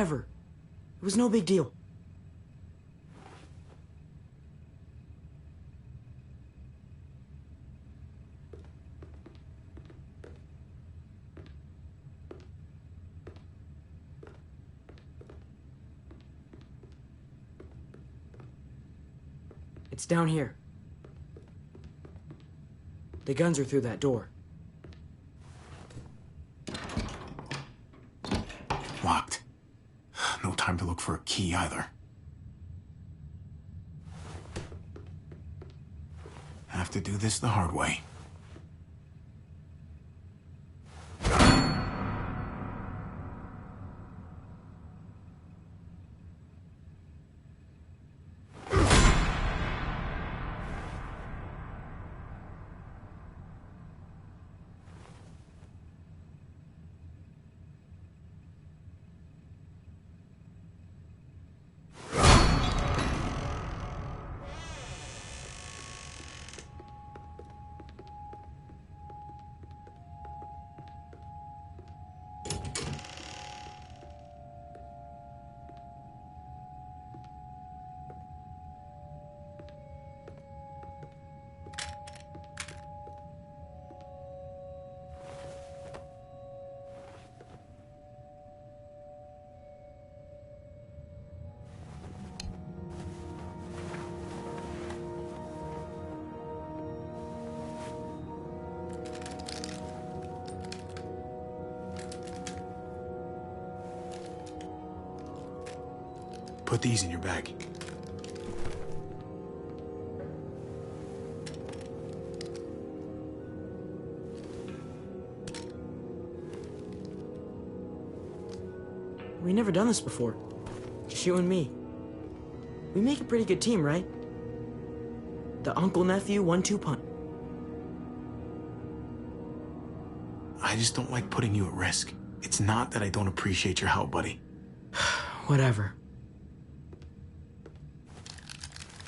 Whatever. It was no big deal. It's down here. The guns are through that door. Locked. No time to look for a key either. Have to do this the hard way. Put these in your bag. We never done this before. Just you and me. We make a pretty good team, right? The uncle-nephew 1-2 punch. I just don't like putting you at risk. It's not that I don't appreciate your help, buddy. Whatever.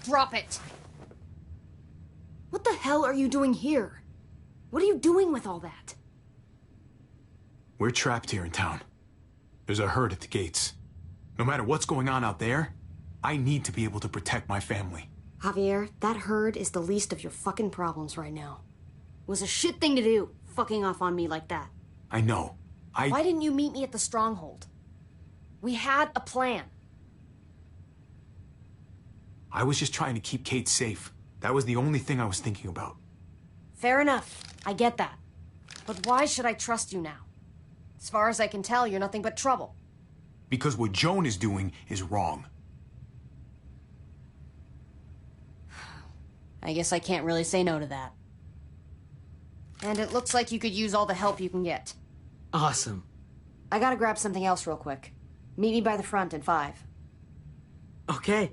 Drop it! What the hell are you doing here? What are you doing with all that? We're trapped here in town. There's a herd at the gates. No matter what's going on out there, I need to be able to protect my family. Javier, that herd is the least of your fucking problems right now. It was a shit thing to do, fucking off on me like that. I know. Why didn't you meet me at the stronghold? We had a plan. I was just trying to keep Kate safe. That was the only thing I was thinking about. Fair enough. I get that. But why should I trust you now? As far as I can tell, you're nothing but trouble. Because what Joan is doing is wrong. I guess I can't really say no to that. And it looks like you could use all the help you can get. Awesome. I gotta grab something else real quick. Meet me by the front in 5. Okay.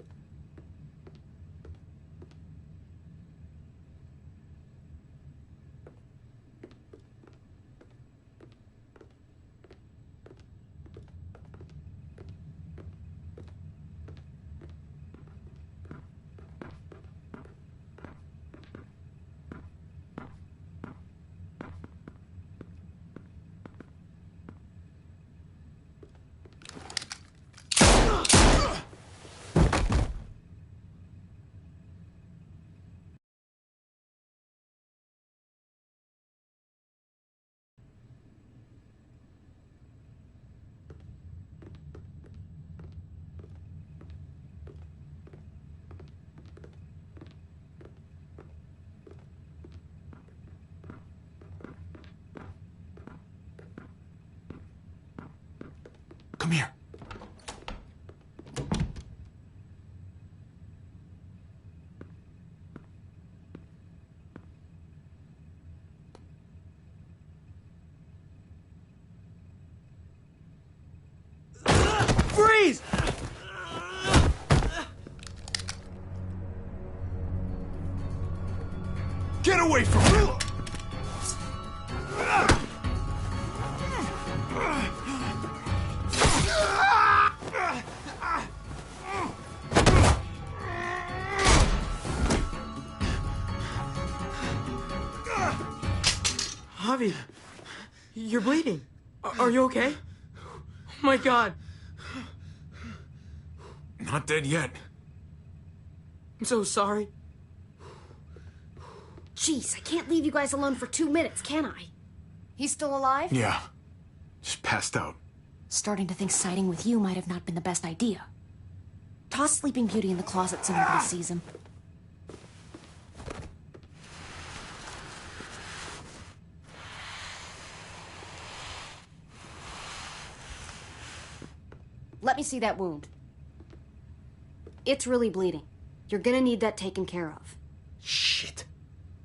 Come here. Freeze! Get away from me! Javi, you're bleeding. Are you okay? Oh my God. Not dead yet. I'm so sorry. Jeez, I can't leave you guys alone for 2 minutes, can I? He's still alive? Yeah. Just passed out. Starting to think siding with you might have not been the best idea. Toss Sleeping Beauty in the closet so nobody sees him. Let me see that wound. It's really bleeding. You're gonna need that taken care of. Shit.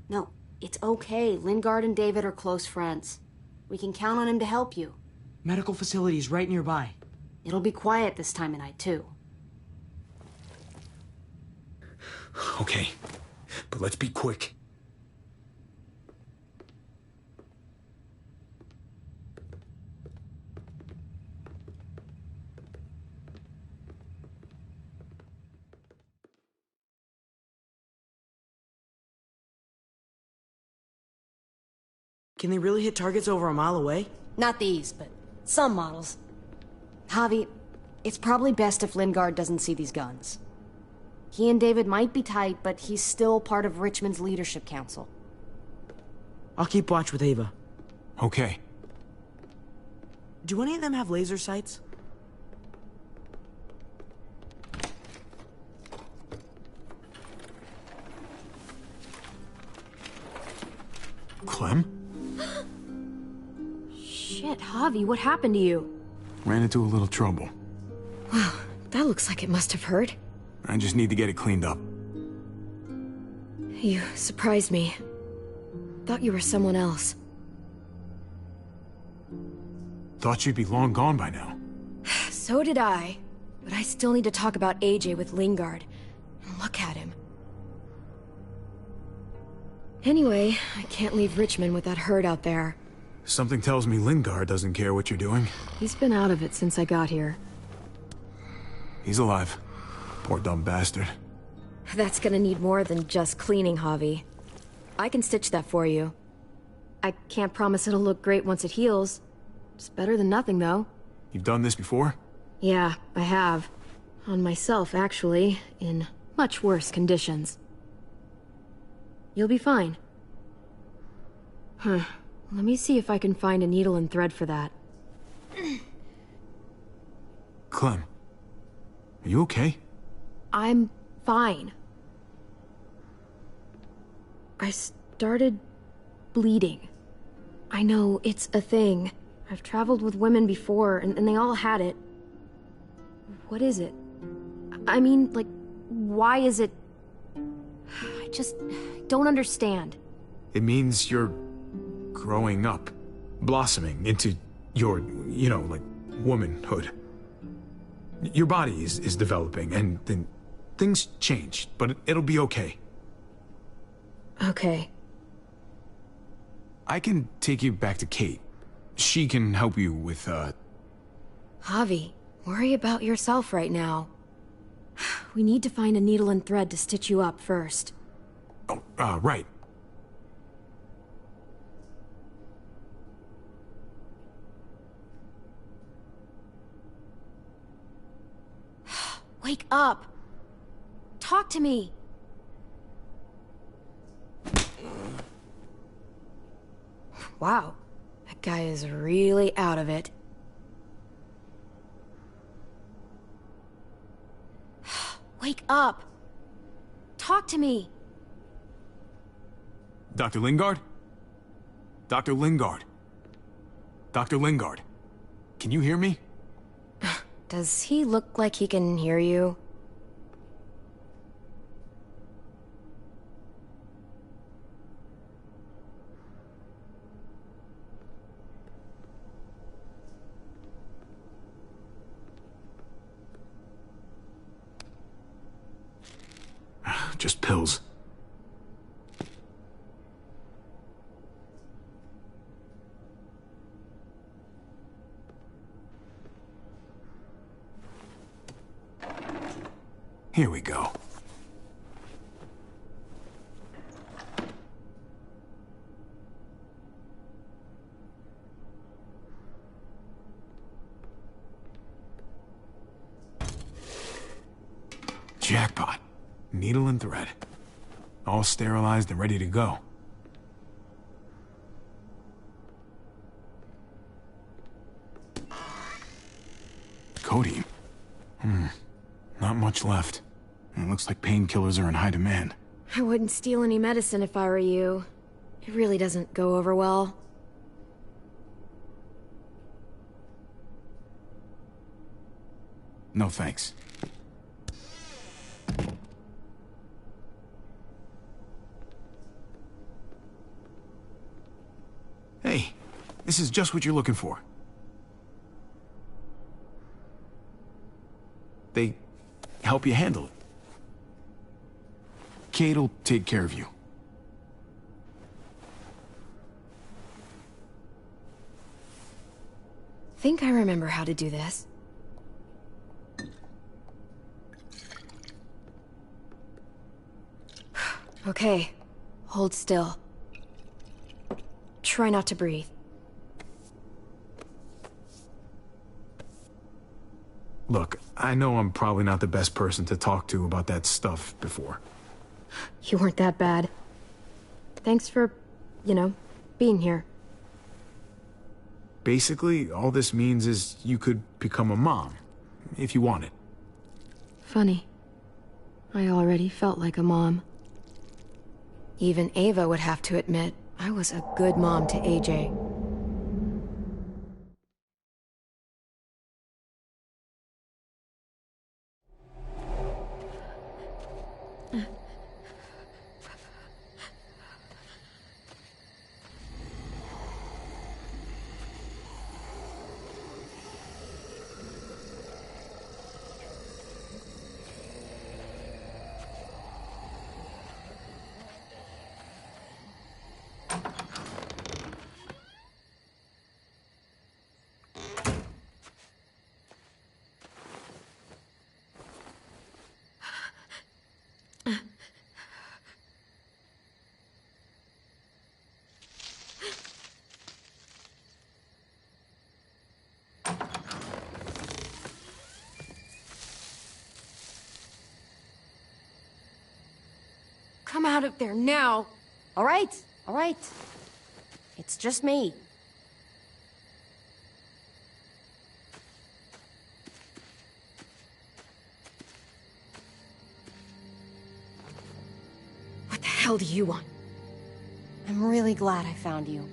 No, it's okay. Lingard and David are close friends. We can count on him to help you. Medical facility's right nearby. It'll be quiet this time of night, too. Okay, but let's be quick. Can they really hit targets over a mile away? Not these, but some models. Javi, it's probably best if Lingard doesn't see these guns. He and David might be tight, but he's still part of Richmond's leadership council. I'll keep watch with Ava. Okay. Do any of them have laser sights? Clem? Shit, Javi, what happened to you? Ran into a little trouble. Wow, that looks like it must have hurt. I just need to get it cleaned up. You surprised me. Thought you were someone else. Thought you'd be long gone by now. So did I. But I still need to talk about AJ with Lingard. Look at him. Anyway, I can't leave Richmond with that herd out there. Something tells me Lingard doesn't care what you're doing. He's been out of it since I got here. He's alive. Poor dumb bastard. That's gonna need more than just cleaning, Javi. I can stitch that for you. I can't promise it'll look great once it heals. It's better than nothing, though. You've done this before? Yeah, I have. On myself, actually, in much worse conditions. You'll be fine. Let me see if I can find a needle and thread for that. Clem, are you okay? I'm fine. I started bleeding. I know, it's a thing. I've traveled with women before, and they all had it. What is it? I mean, like, why is it... I just don't understand. It means you're growing up, blossoming into your, like, womanhood. Your body is developing, and then things change, but it'll be okay. Okay. I can take you back to Kate. She can help you with, Javi, worry about yourself right now. We need to find a needle and thread to stitch you up first. Oh, right. Wake up! Talk to me! Wow, that guy is really out of it. Wake up! Talk to me! Dr. Lingard? Dr. Lingard? Dr. Lingard? Can you hear me? Does he look like he can hear you? Just pills. Here we go. Jackpot. Needle and thread. All sterilized and ready to go. Codeine? Not much left. It looks like painkillers are in high demand. I wouldn't steal any medicine if I were you. It really doesn't go over well. No thanks. Hey, this is just what you're looking for. They help you handle it. Kate'll take care of you. Think I remember how to do this. Okay, hold still. Try not to breathe. Look, I know I'm probably not the best person to talk to about that stuff before. You weren't that bad. Thanks for, being here. Basically, all this means is you could become a mom, if you wanted. Funny. I already felt like a mom. Even Ava would have to admit, I was a good mom to AJ. Come out of there now! All right. It's just me. What the hell do you want? I'm really glad I found you.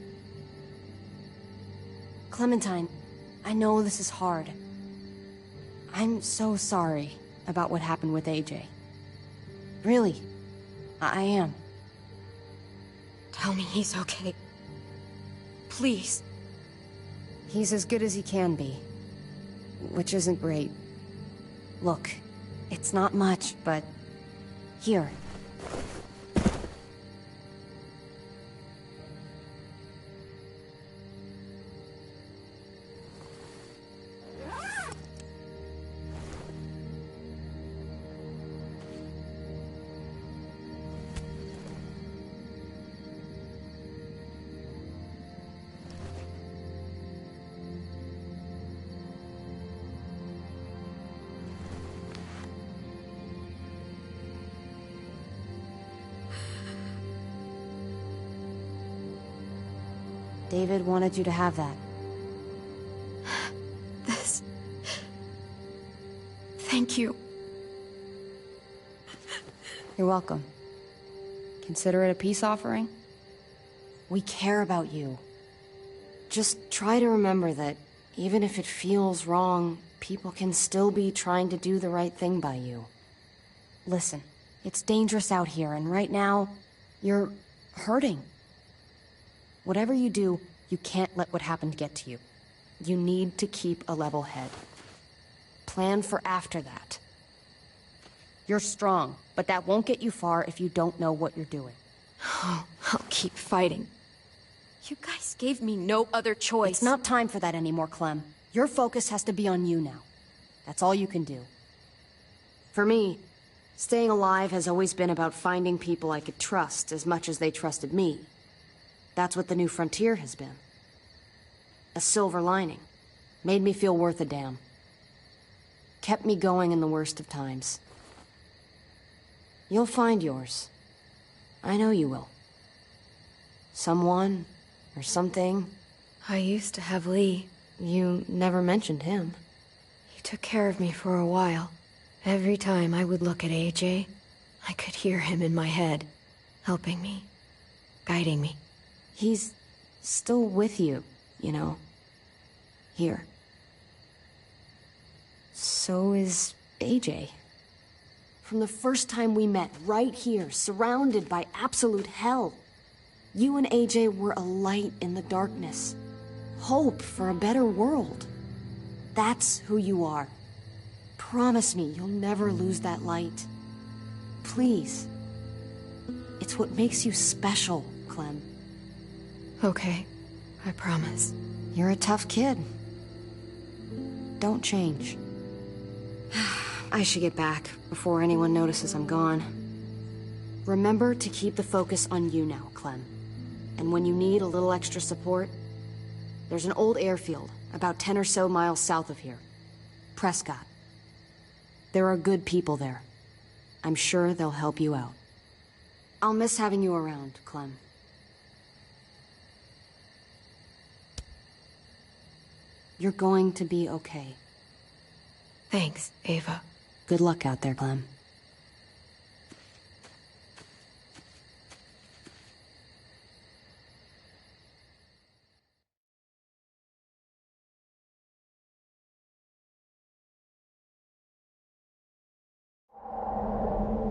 Clementine, I know this is hard. I'm so sorry about what happened with AJ. Really, I am. Tell me he's okay. Please. He's as good as he can be, which isn't great. Look, it's not much, but here. David wanted you to have that. This... Thank you. You're welcome. Consider it a peace offering. We care about you. Just try to remember that even if it feels wrong, people can still be trying to do the right thing by you. Listen, it's dangerous out here, and right now, you're hurting. Whatever you do, you can't let what happened get to you. You need to keep a level head. Plan for after that. You're strong, but that won't get you far if you don't know what you're doing. Oh, I'll keep fighting. You guys gave me no other choice. It's not time for that anymore, Clem. Your focus has to be on you now. That's all you can do. For me, staying alive has always been about finding people I could trust as much as they trusted me. That's what the new frontier has been. A silver lining. Made me feel worth a damn. Kept me going in the worst of times. You'll find yours. I know you will. Someone, or something. I used to have Lee. You never mentioned him. He took care of me for a while. Every time I would look at AJ, I could hear him in my head, helping me, guiding me. He's still with you, you know. Here. So is AJ. From the first time we met, right here, surrounded by absolute hell, you and AJ were a light in the darkness. Hope for a better world. That's who you are. Promise me you'll never lose that light. Please. It's what makes you special, Clem. Okay, I promise. You're a tough kid. Don't change. I should get back before anyone notices I'm gone. Remember to keep the focus on you now, Clem. And when you need a little extra support, there's an old airfield about 10 or so miles south of here. Prescott. There are good people there. I'm sure they'll help you out. I'll miss having you around, Clem. You're going to be okay. Thanks, Ava. Good luck out there, Clem.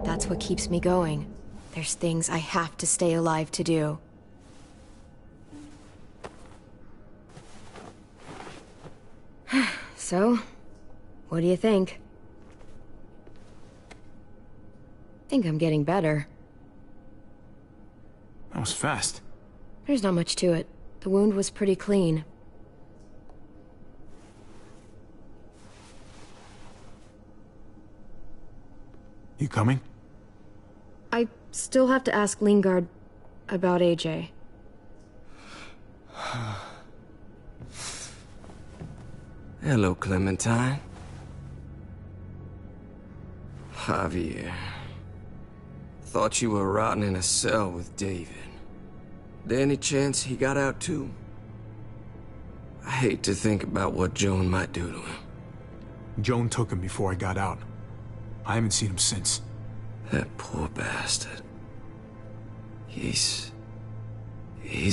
That's what keeps me going. There's things I have to stay alive to do. So, what do you think? Think I'm getting better. That was fast. There's not much to it. The wound was pretty clean. You coming? I still have to ask Lingard about AJ. Hello, Clementine. Javier. Thought you were rotting in a cell with David. There any chance he got out too? I hate to think about what Joan might do to him. Joan took him before I got out. I haven't seen him since. That poor bastard. He's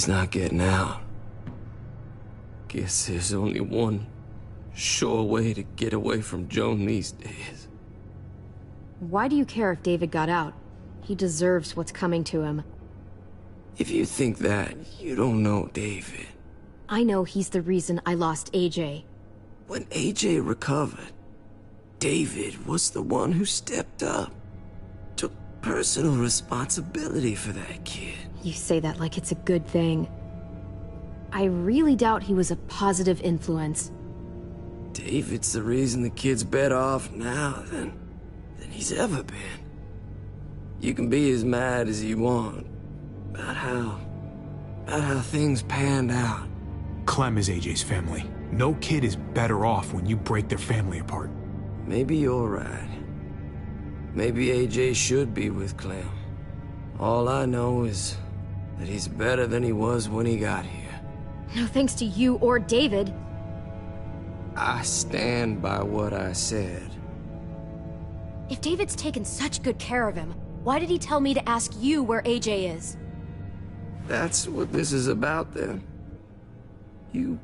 not getting out. Guess there's only one sure way to get away from Joan these days. Why do you care if David got out? He deserves what's coming to him. If you think that, you don't know David. I know he's the reason I lost AJ. When AJ recovered, David was the one who stepped up. Took personal responsibility for that kid. You say that like it's a good thing. I really doubt he was a positive influence. David's the reason the kid's better off now than he's ever been. You can be as mad as you want about how things panned out. Clem is AJ's family. No kid is better off when you break their family apart. Maybe you're right. Maybe AJ should be with Clem. All I know is that he's better than he was when he got here. No thanks to you or David. I stand by what I said. If David's taken such good care of him, why did he tell me to ask you where AJ is? That's what this is about, then. You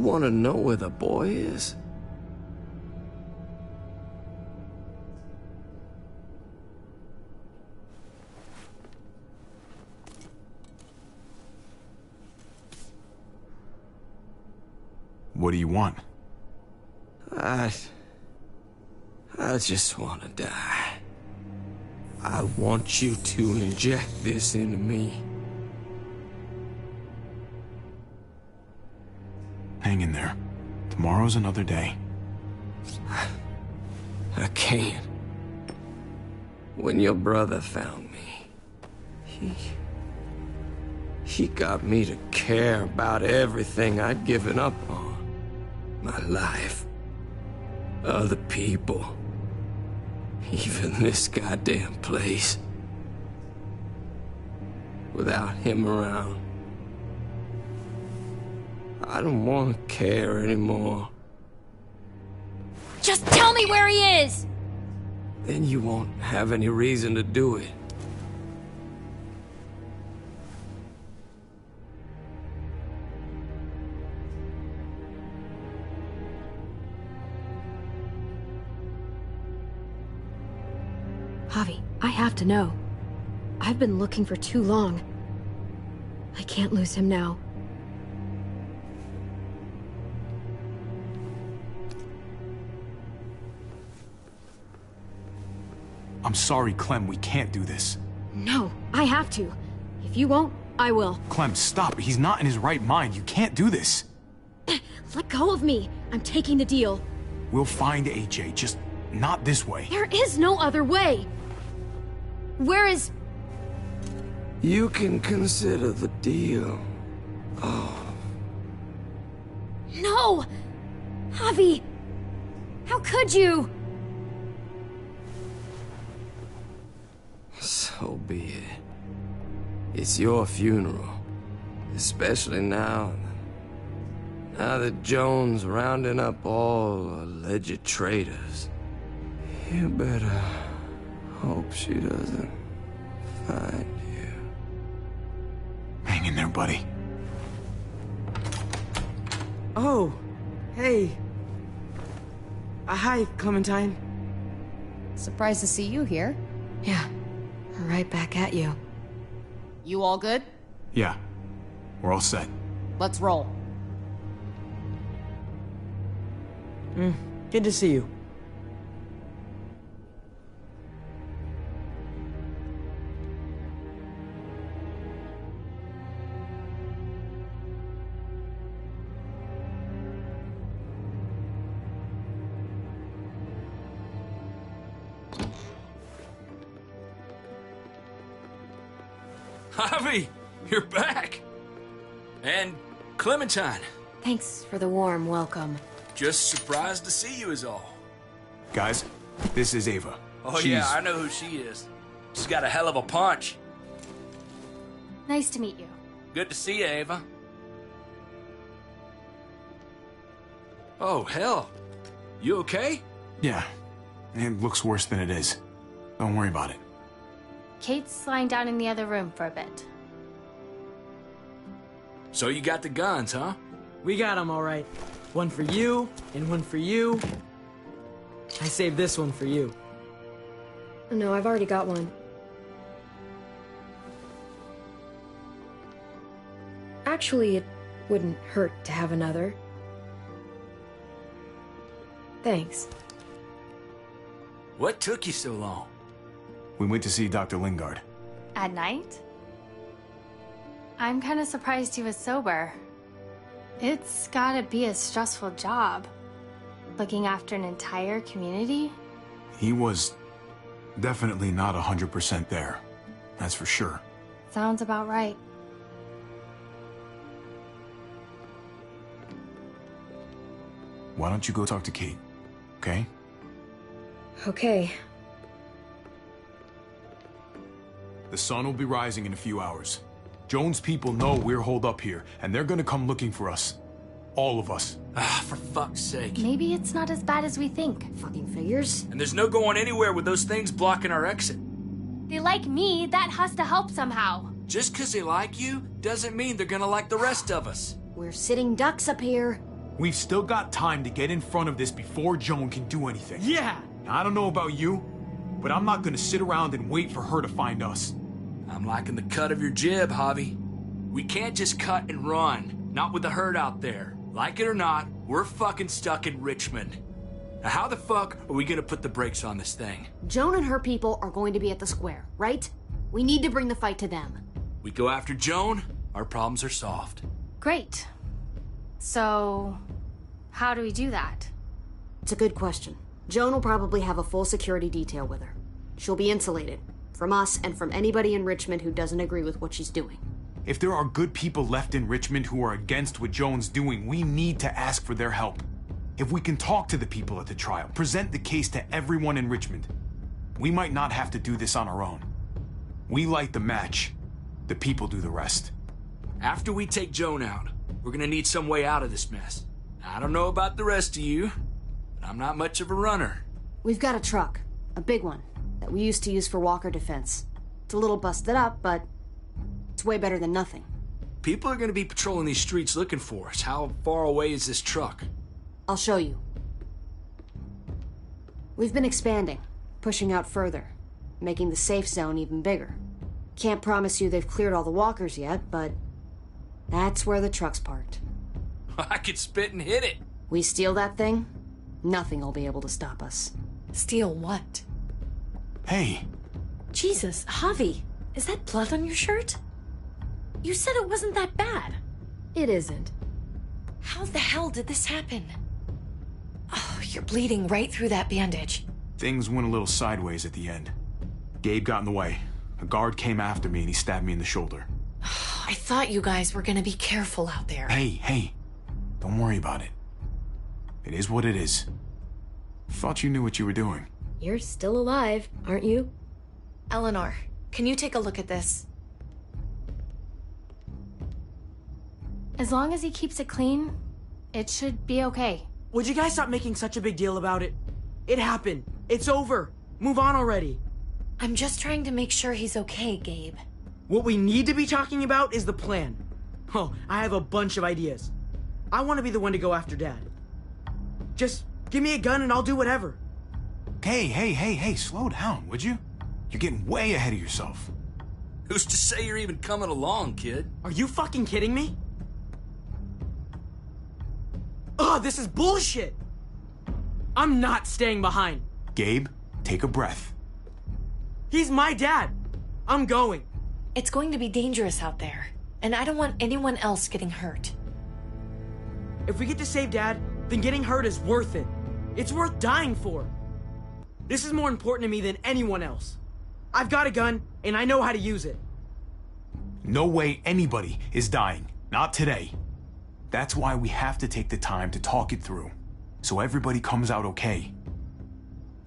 want to know where the boy is? What do you want? I just want to die. I want you to inject this into me. Hang in there. Tomorrow's another day. I can't. When your brother found me, he got me to care about everything I'd given up on. My life. Other people. Even this goddamn place. Without him around. I don't want to care anymore. Just tell me where he is! Then you won't have any reason to do it. Javi, I have to know. I've been looking for too long. I can't lose him now. I'm sorry, Clem, we can't do this. No, I have to. If you won't, I will. Clem, stop. He's not in his right mind. You can't do this. Let go of me. I'm taking the deal. We'll find AJ, just not this way. There is no other way. Where is... You can consider the deal. No! Javi! How could you? So be it. It's your funeral. Especially now. Now that Joan's rounding up all alleged traitors. You better hope she doesn't find you. Hang in there, buddy. Oh, hey. Hi, Clementine. Surprised to see you here. Yeah, right back at you. You all good? Yeah, we're all set. Let's roll. Good to see you. Javi, you're back. And Clementine. Thanks for the warm welcome. Just surprised to see you is all. Guys, this is Ava. Oh yeah, I know who she is. She's got a hell of a punch. Nice to meet you. Good to see you, Ava. Oh, hell. You okay? Yeah, it looks worse than it is. Don't worry about it. Kate's lying down in the other room for a bit. So you got the guns, huh? We got them all right. One for you, and one for you. I saved this one for you. No, I've already got one. Actually, it wouldn't hurt to have another. Thanks. What took you so long? We went to see Dr. Lingard. At night? I'm kind of surprised he was sober. It's gotta be a stressful job. Looking after an entire community? He was definitely not 100% there. That's for sure. Sounds about right. Why don't you go talk to Kate, okay? Okay. The sun will be rising in a few hours. Joan's people know we're holed up here, and they're gonna come looking for us. All of us. Ah, for fuck's sake. Maybe it's not as bad as we think. Fucking figures. And there's no going anywhere with those things blocking our exit. They like me, that has to help somehow. Just 'cause they like you doesn't mean they're gonna like the rest of us. We're sitting ducks up here. We've still got time to get in front of this before Joan can do anything. Yeah! Now, I don't know about you, but I'm not gonna sit around and wait for her to find us. I'm liking the cut of your jib, Javi. We can't just cut and run. Not with the herd out there. Like it or not, we're fucking stuck in Richmond. Now how the fuck are we gonna put the brakes on this thing? Joan and her people are going to be at the square, right? We need to bring the fight to them. We go after Joan, our problems are solved. Great. So, how do we do that? It's a good question. Joan will probably have a full security detail with her. She'll be insulated. From us and from anybody in Richmond who doesn't agree with what she's doing. If there are good people left in Richmond who are against what Joan's doing, we need to ask for their help. If we can talk to the people at the trial, present the case to everyone in Richmond, we might not have to do this on our own. We light the match. The people do the rest. After we take Joan out, we're gonna need some way out of this mess. I don't know about the rest of you, but I'm not much of a runner. We've got a truck. A big one. That we used to use for walker defense. It's a little busted up, but it's way better than nothing. People are gonna be patrolling these streets looking for us. How far away is this truck? I'll show you. We've been expanding, pushing out further, making the safe zone even bigger. Can't promise you they've cleared all the walkers yet, but that's where the truck's parked. I could spit and hit it. We steal that thing, nothing will be able to stop us. Steal what? Hey. Jesus, Javi, is that blood on your shirt? You said it wasn't that bad. It isn't. How the hell did this happen? Oh, you're bleeding right through that bandage. Things went a little sideways at the end. Gabe got in the way. A guard came after me and he stabbed me in the shoulder. I thought you guys were gonna be careful out there. Hey. Don't worry about it. It is what it is. Thought you knew what you were doing. You're still alive, aren't you? Eleanor, can you take a look at this? As long as he keeps it clean, it should be okay. Would you guys stop making such a big deal about it? It happened. It's over. Move on already. I'm just trying to make sure he's okay, Gabe. What we need to be talking about is the plan. Oh, I have a bunch of ideas. I want to be the one to go after Dad. Just give me a gun and I'll do whatever. Hey, slow down, would you? You're getting way ahead of yourself. Who's to say you're even coming along, kid? Are you fucking kidding me? Ugh, this is bullshit! I'm not staying behind. Gabe, take a breath. He's my dad. I'm going. It's going to be dangerous out there, and I don't want anyone else getting hurt. If we get to save Dad, then getting hurt is worth it. It's worth dying for. This is more important to me than anyone else. I've got a gun, and I know how to use it. No way anybody is dying. Not today. That's why we have to take the time to talk it through, so everybody comes out okay.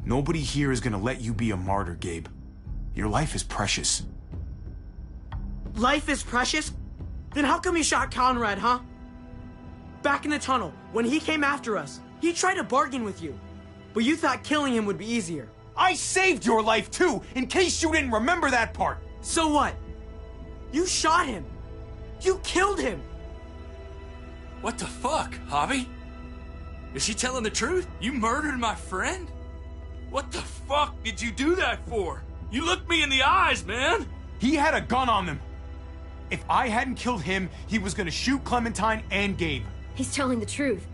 Nobody here is gonna let you be a martyr, Gabe. Your life is precious. Life is precious? Then how come you shot Conrad, huh? Back in the tunnel, when he came after us, he tried to bargain with you. But you thought killing him would be easier. I saved your life too, in case you didn't remember that part. So what? You shot him. You killed him. What the fuck, Javi? Is she telling the truth? You murdered my friend? What the fuck did you do that for? You looked me in the eyes, man! He had a gun on them. If I hadn't killed him, he was gonna shoot Clementine and Gabe. He's telling the truth.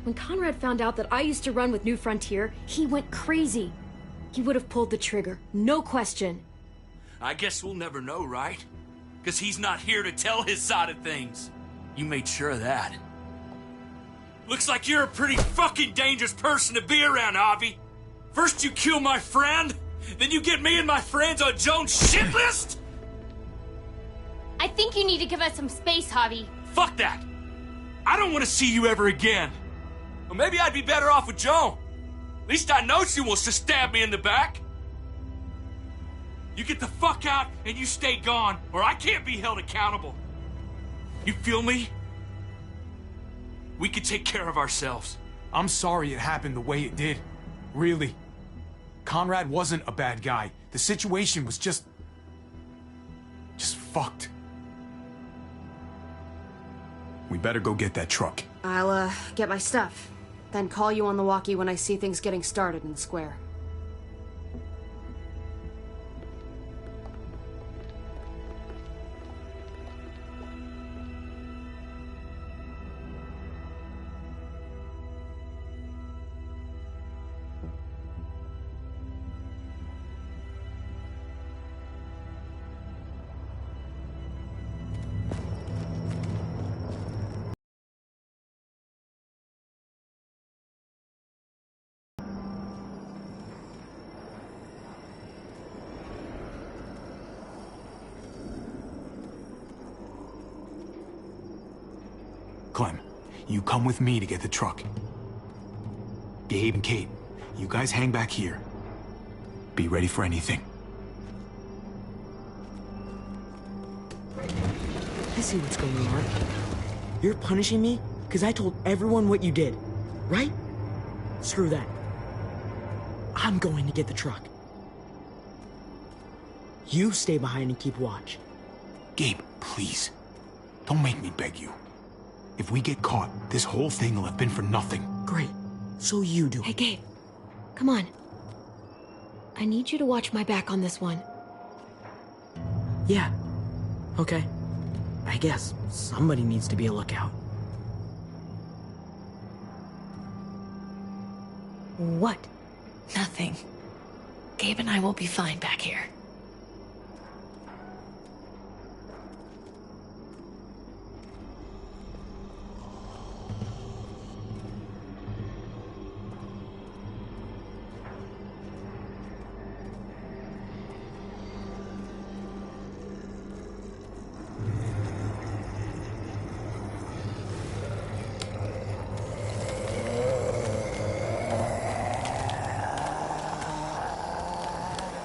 When Conrad found out that I used to run with New Frontier, he went crazy. He would have pulled the trigger, no question. I guess we'll never know, right? Because he's not here to tell his side of things. You made sure of that. Looks like you're a pretty fucking dangerous person to be around, Javi. First you kill my friend, then you get me and my friends on Joan's shit list? I think you need to give us some space, Javi. Fuck that! I don't want to see you ever again. Well, maybe I'd be better off with Joan. At least I know she wants to stab me in the back. You get the fuck out and you stay gone, or I can't be held accountable. You feel me? We can take care of ourselves. I'm sorry it happened the way it did. Really. Conrad wasn't a bad guy. The situation was just fucked. We better go get that truck. I'll, get my stuff. Then call you on the walkie when I see things getting started in the square. Clem, you come with me to get the truck. Gabe and Kate, you guys hang back here. Be ready for anything. I see what's going on. You're punishing me because I told everyone what you did, right? Screw that. I'm going to get the truck. You stay behind and keep watch. Gabe, please. Don't make me beg you. If we get caught, this whole thing will have been for nothing. Great. So you do it. Hey, Gabe. Come on. I need you to watch my back on this one. Yeah. Okay. I guess somebody needs to be a lookout. What? Nothing. Gabe and I will be fine back here.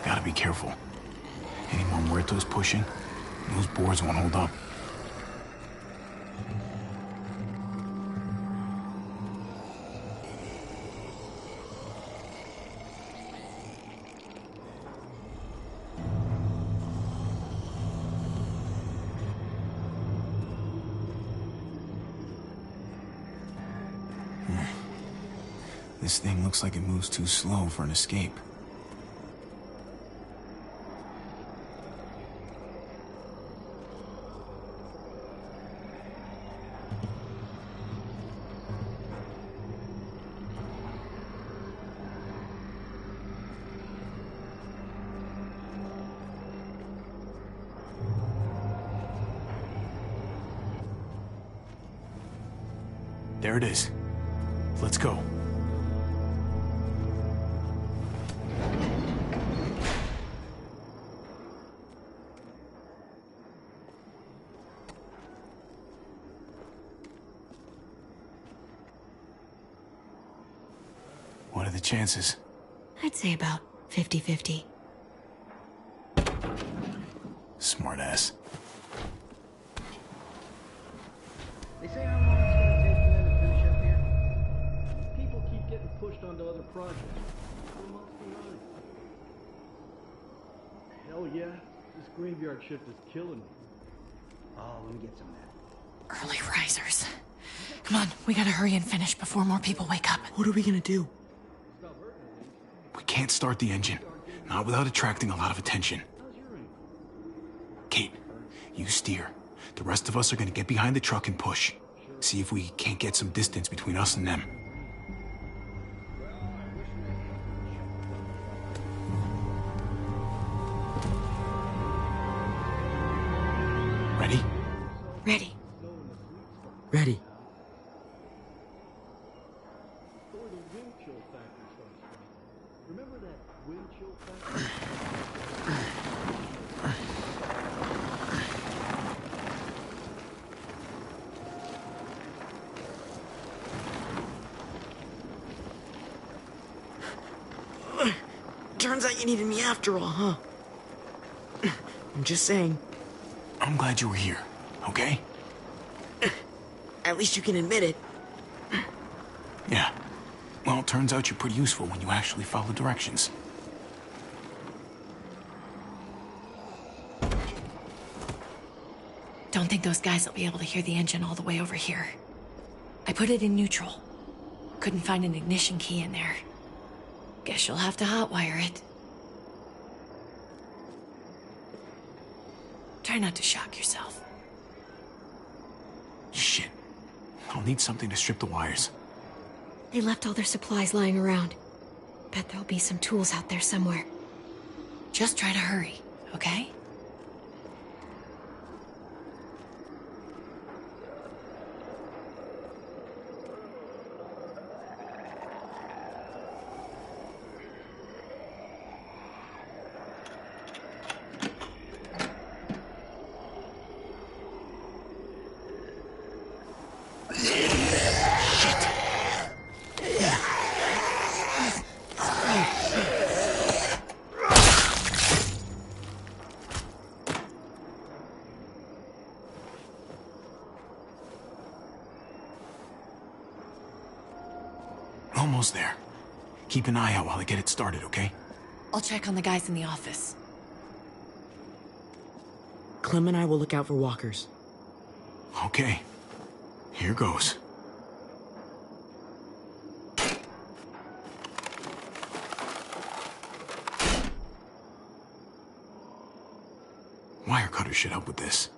Gotta be careful. Any more muertos pushing, those boards won't hold up. This thing looks like it moves too slow for an escape. There it is. Let's go. What are the chances? I'd say about 50-50. Smartass. They say how long it's gonna take for them to finish up here. People keep getting pushed onto other projects. We're months behind. Hell yeah, this graveyard shift is killing me. Oh, let me get some of that. Early risers. Come on, we gotta hurry and finish before more people wake up. What are we gonna do? We can't start the engine. Not without attracting a lot of attention. Kate, you steer. The rest of us are gonna get behind the truck and push. See if we can't get some distance between us and them. Ready? Ready. Ready. Remember that wind chill factor? Turns out you needed me after all, huh? I'm just saying. I'm glad you were here, okay? At least you can admit it. Yeah. Well, it turns out you're pretty useful when you actually follow directions. Don't think those guys will be able to hear the engine all the way over here. I put it in neutral. Couldn't find an ignition key in there. Guess you'll have to hotwire it. Try not to shock yourself. Shit. I'll need something to strip the wires. They left all their supplies lying around. Bet there'll be some tools out there somewhere. Just try to hurry, okay? almost there. Keep an eye out while I get it started, okay? I'll check on the guys in the office. Clem and I will look out for walkers. Okay. Here goes. Wire cutter should help with this.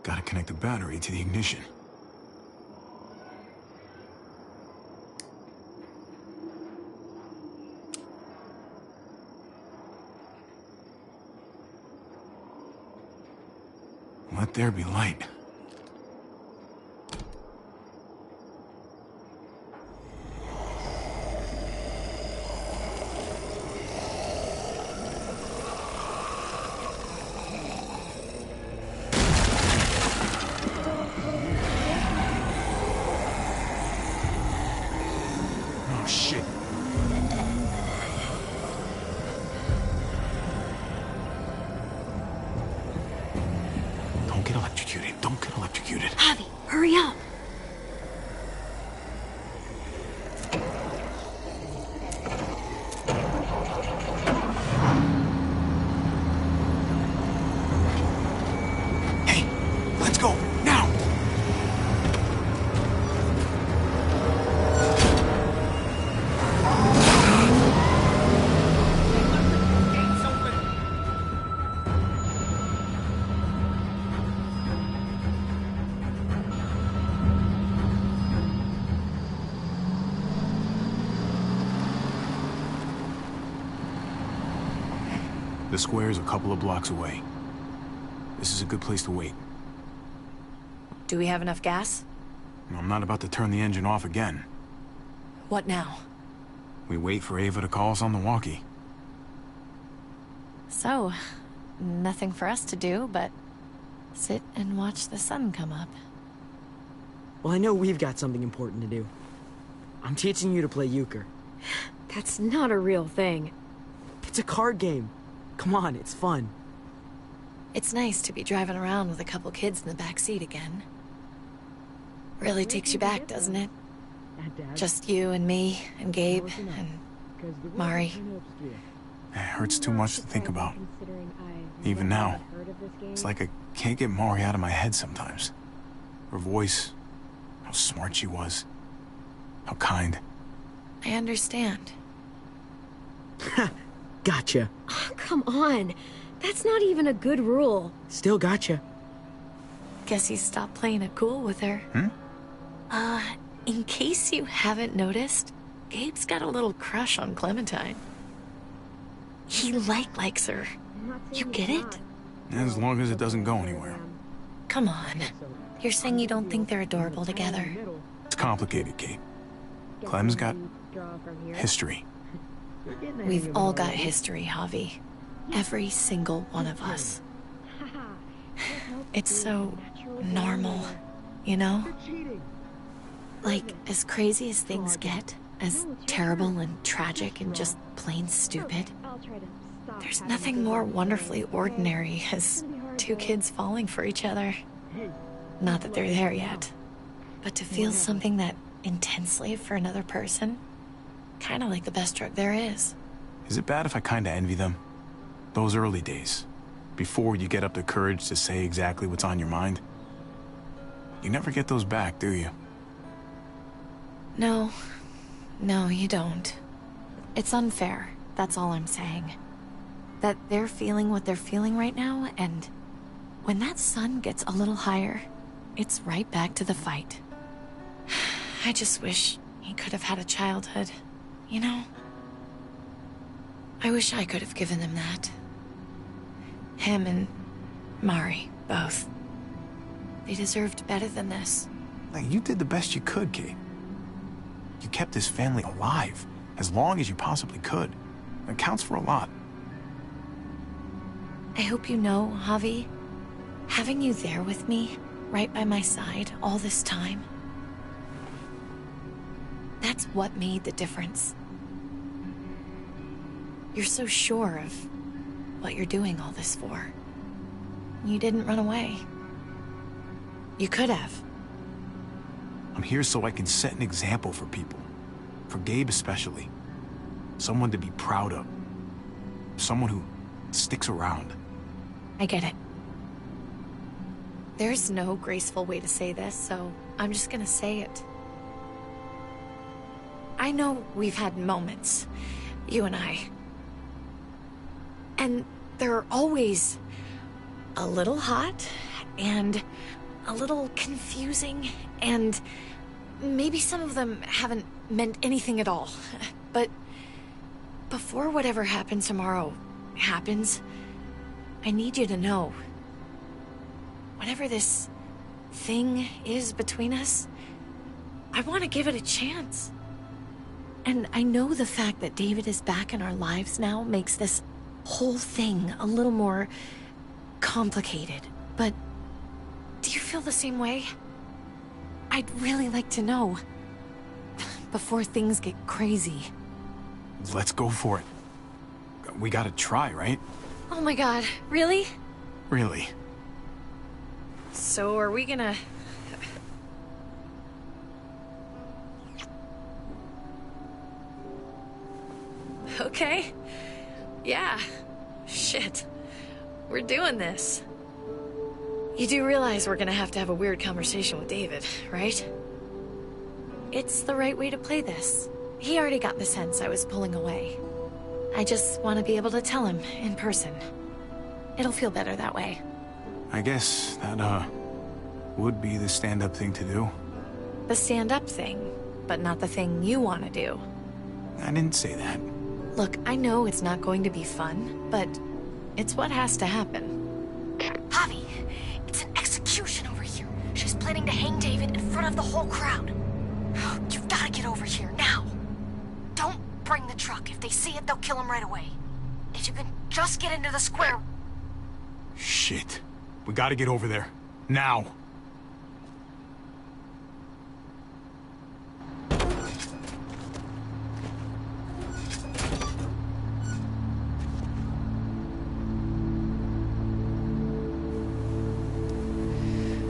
Gotta connect the battery to the ignition. Let there be light. Oh, shit. Don't get electrocuted. Don't get electrocuted. Javi, hurry up. Hey, let's go, now! The square's a couple of blocks away. This is a good place to wait. Do we have enough gas? I'm not about to turn the engine off again. What now? We wait for Ava to call us on the walkie. So, nothing for us to do but sit and watch the sun come up. Well, I know we've got something important to do. I'm teaching you to play euchre. That's not a real thing. It's a card game. Come on, it's fun. It's nice to be driving around with a couple kids in the back seat again. Really takes you back, doesn't it? Just you and me and Gabe and Mari. It hurts too much to think about. Even now, it's like I can't get Mari out of my head sometimes. Her voice, how smart she was, how kind. I understand. Gotcha. Oh, come on. That's not even a good rule. Still gotcha. Guess he stopped playing it cool with her. In case you haven't noticed, Gabe's got a little crush on Clementine. He likes her. You get it? As long as it doesn't go anywhere. Come on. You're saying you don't think they're adorable together? It's complicated, Kate. Clem's got history. We've all got history, Javi. Every single one of us. It's so normal, you know? Like, as crazy as things get, as terrible and tragic and just plain stupid, there's nothing more wonderfully ordinary as two kids falling for each other. Not that they're there yet, but to feel something that intensely for another person, kind of like the best drug there is. Is it bad if I kinda envy them? Those early days, before you get up the courage to say exactly what's on your mind. You never get those back, do you? No, you don't. It's unfair, that's all I'm saying. That they're feeling what they're feeling right now, and when that sun gets a little higher, it's right back to the fight. I just wish he could have had a childhood, you know? I wish I could have given them that. Him and Mari, both. They deserved better than this. Like, you did the best you could, Kate. You kept this family alive as long as you possibly could. It counts for a lot. I hope you know, Javi, having you there with me, right by my side all this time, that's what made the difference. You're so sure of what you're doing all this for. You didn't run away. You could have. I'm here so I can set an example for people. For Gabe especially. Someone to be proud of. Someone who sticks around. I get it. There's no graceful way to say this, so I'm just gonna say it. I know we've had moments, you and I. And they're always a little hot, and a little confusing, and maybe some of them haven't meant anything at all. But before whatever happens tomorrow happens, I need you to know. Whatever this thing is between us, I want to give it a chance. And I know the fact that David is back in our lives now makes this whole thing a little more complicated. But do you feel the same way? I'd really like to know. Before things get crazy. Let's go for it. We gotta try, right? Oh my god, really? Really. So are we gonna... Okay. Yeah. Shit. We're doing this. You do realize we're gonna have a weird conversation with David, right? It's the right way to play this. He already got the sense I was pulling away. I just want to be able to tell him in person. It'll feel better that way. I guess that, would be the stand-up thing to do. The stand-up thing, but not the thing you want to do. I didn't say that. Look, I know it's not going to be fun, but it's what has to happen. Javi, it's an execution over here. She's planning to hang David in front of the whole crowd. You've got to get over here, now. Don't bring the truck. If they see it, they'll kill him right away. If you can just get into the square... Shit. We gotta get over there. Now.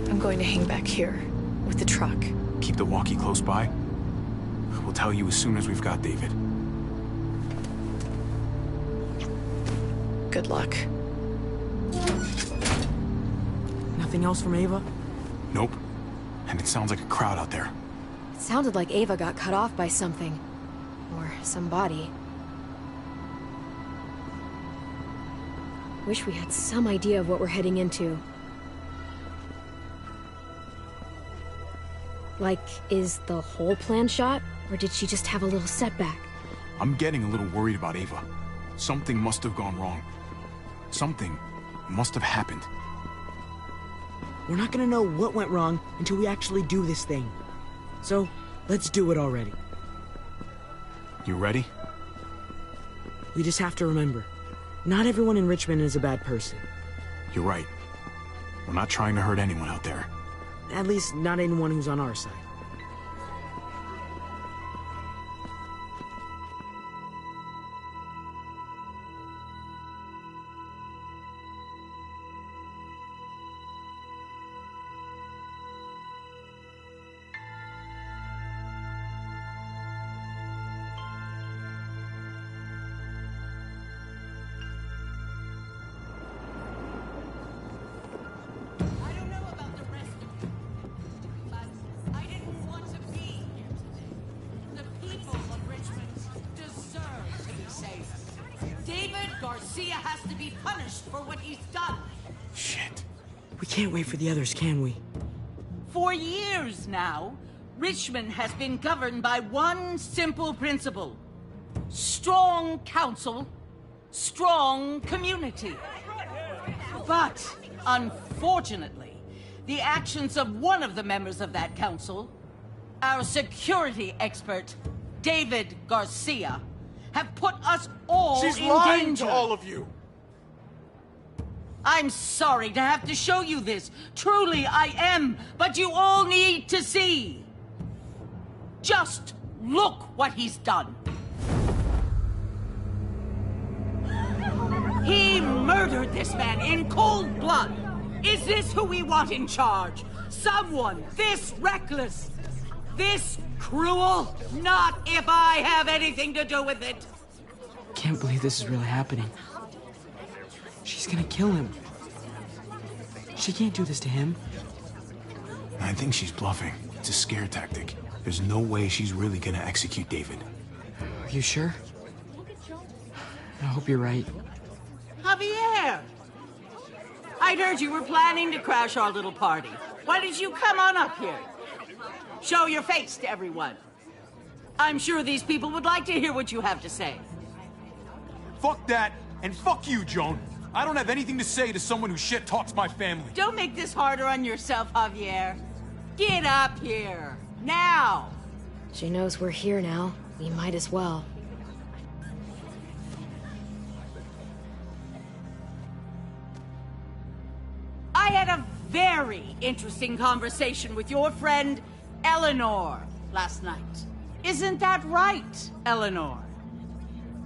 I'm going to hang back here with the truck. Keep the walkie close by. We'll tell you as soon as we've got David. Good luck. Nothing else from Ava? Nope. And it sounds like a crowd out there. It sounded like Ava got cut off by something. Or somebody. Wish we had some idea of what we're heading into. Like, is the whole plan shot? Or did she just have a little setback? I'm getting a little worried about Ava. Something must have gone wrong. Something must have happened. We're not gonna know what went wrong until we actually do this thing. So, let's do it already. You ready? We just have to remember, not everyone in Richmond is a bad person. You're right. We're not trying to hurt anyone out there. At least, not anyone who's on our side. Garcia has to be punished for what he's done. Shit. We can't wait for the others, can we? For years now, Richmond has been governed by one simple principle. Strong council, strong community. But, unfortunately, the actions of one of the members of that council, our security expert, David Garcia, have put us all in danger. She's lying to all of you. I'm sorry to have to show you this. Truly, I am. But you all need to see. Just look what he's done. We murdered this man in cold blood. Is this who we want in charge? Someone this reckless, this cruel? Not if I have anything to do with it. Can't believe this is really happening. She's gonna kill him. She can't do this to him. I think she's bluffing. It's a scare tactic. There's no way she's really gonna execute David. Are you sure? I hope you're right. Javier! I'd heard you were planning to crash our little party. Why did you come on up here? Show your face to everyone. I'm sure these people would like to hear what you have to say. Fuck that, and fuck you, Joan. I don't have anything to say to someone who shit-talks my family. Don't make this harder on yourself, Javier. Get up here, now! She knows we're here now. We might as well. I had a very interesting conversation with your friend, Eleanor, last night. Isn't that right, Eleanor?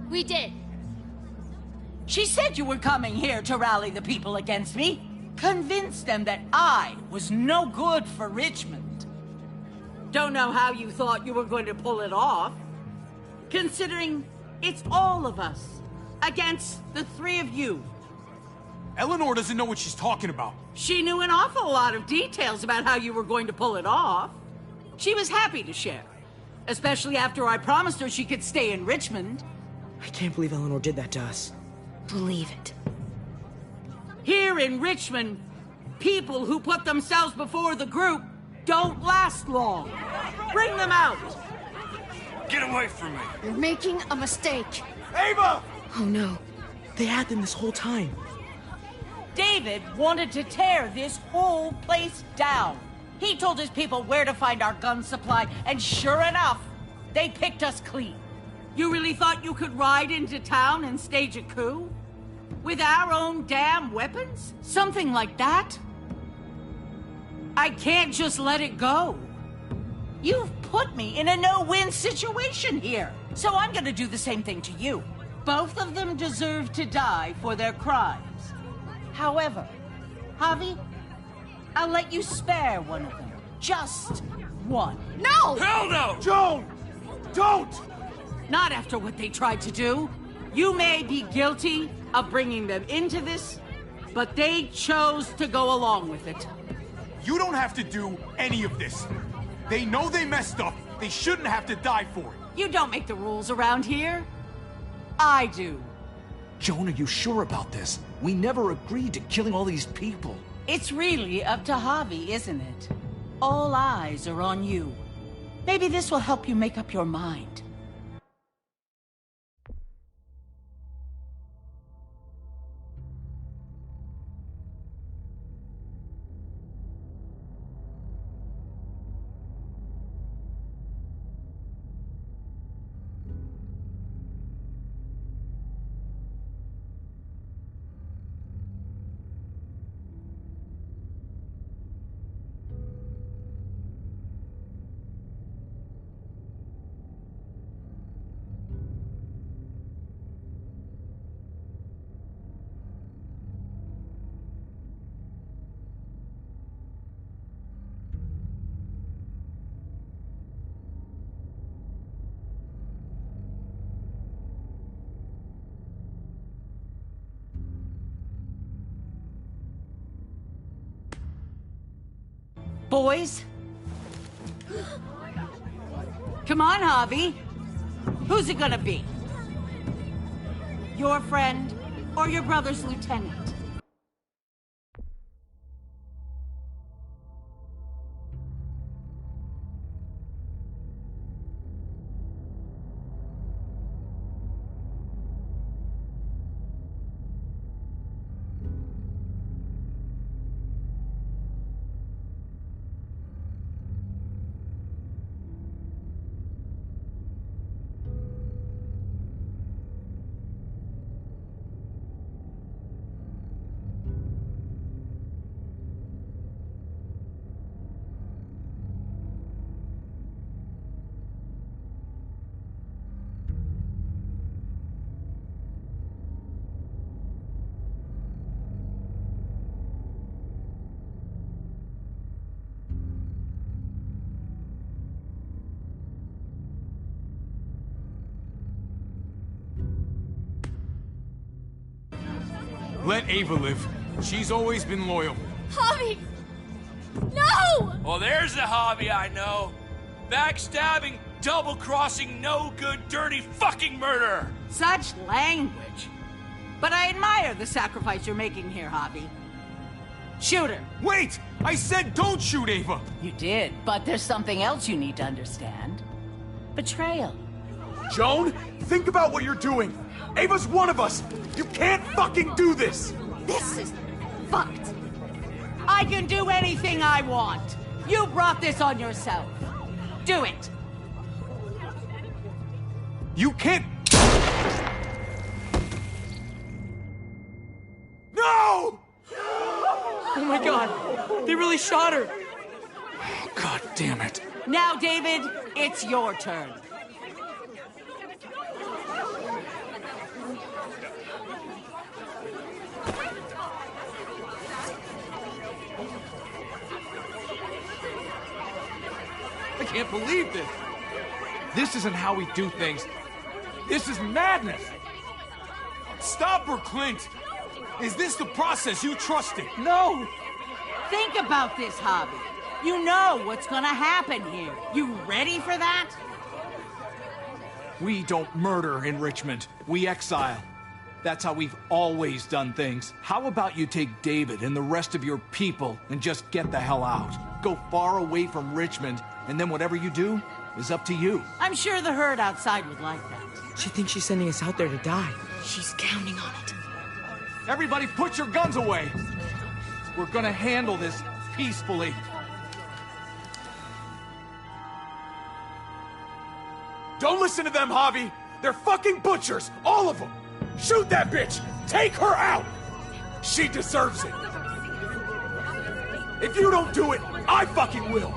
We did. She said you were coming here to rally the people against me, convince them that I was no good for Richmond. Don't know how you thought you were going to pull it off, considering it's all of us against the three of you. Eleanor doesn't know what she's talking about. She knew an awful lot of details about how you were going to pull it off. She was happy to share, especially after I promised her she could stay in Richmond. I can't believe Eleanor did that to us. Believe it. Here in Richmond, people who put themselves before the group don't last long. Bring them out. Get away from me. You're making a mistake. Ava! Oh no. They had them this whole time. David wanted to tear this whole place down. He told his people where to find our gun supply, and sure enough, they picked us clean. You really thought you could ride into town and stage a coup? With our own damn weapons? Something like that? I can't just let it go. You've put me in a no-win situation here, so I'm gonna do the same thing to you. Both of them deserve to die for their crimes. However, Javi, I'll let you spare one of them. Just one. No! Hell no! Joan! Don't! Not after what they tried to do. You may be guilty of bringing them into this, but they chose to go along with it. You don't have to do any of this. They know they messed up. They shouldn't have to die for it. You don't make the rules around here. I do. Joan, are you sure about this? We never agreed to killing all these people. It's really up to Javi, isn't it? All eyes are on you. Maybe this will help you make up your mind. Boys? Come on, Javi. Who's it gonna be? Your friend or your brother's lieutenant? Let Ava live. She's always been loyal. Javi! No! Well, there's the hobby I know. Backstabbing, double-crossing, no-good, dirty fucking murderer. Such language. But I admire the sacrifice you're making here, Javi. Shoot her. Wait! I said don't shoot Ava! You did, but there's something else you need to understand. Betrayal. Joan, think about what you're doing. Ava's one of us. You can't fucking do this. This is fucked. I can do anything I want. You brought this on yourself. Do it. You can't... No! Oh my god, they really shot her. God damn it. Now, David, it's your turn. I can't believe this. This isn't how we do things. This is madness. Stop her, Clint. Is this the process you trusted? No! Think about this, Javi. You know what's gonna happen here. You ready for that? We don't murder in Richmond. We exile. That's how we've always done things. How about you take David and the rest of your people and just get the hell out? Go far away from Richmond, and then whatever you do is up to you. I'm sure the herd outside would like that. She thinks she's sending us out there to die. She's counting on it. Everybody put your guns away. We're gonna handle this peacefully. Don't listen to them, Javi. They're fucking butchers, all of them. Shoot that bitch. Take her out. She deserves it. If you don't do it, I fucking will.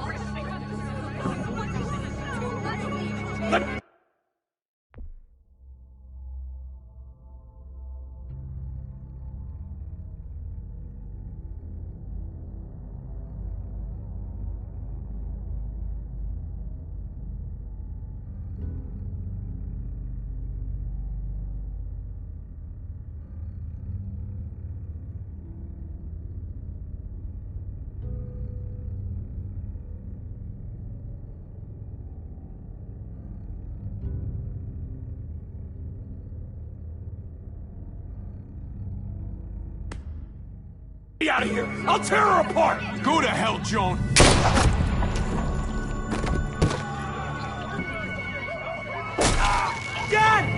Get out of here! I'll tear her apart! Go to hell, Joan! Dad!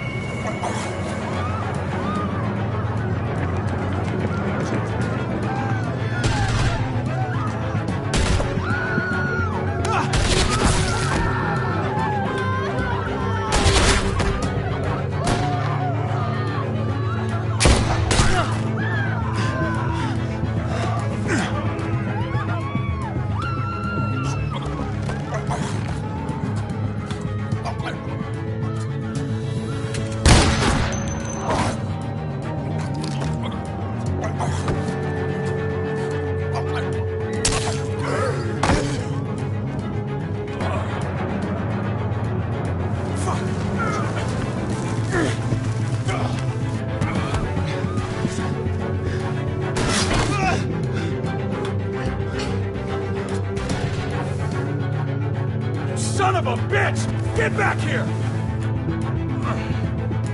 Son of a bitch! Get back here!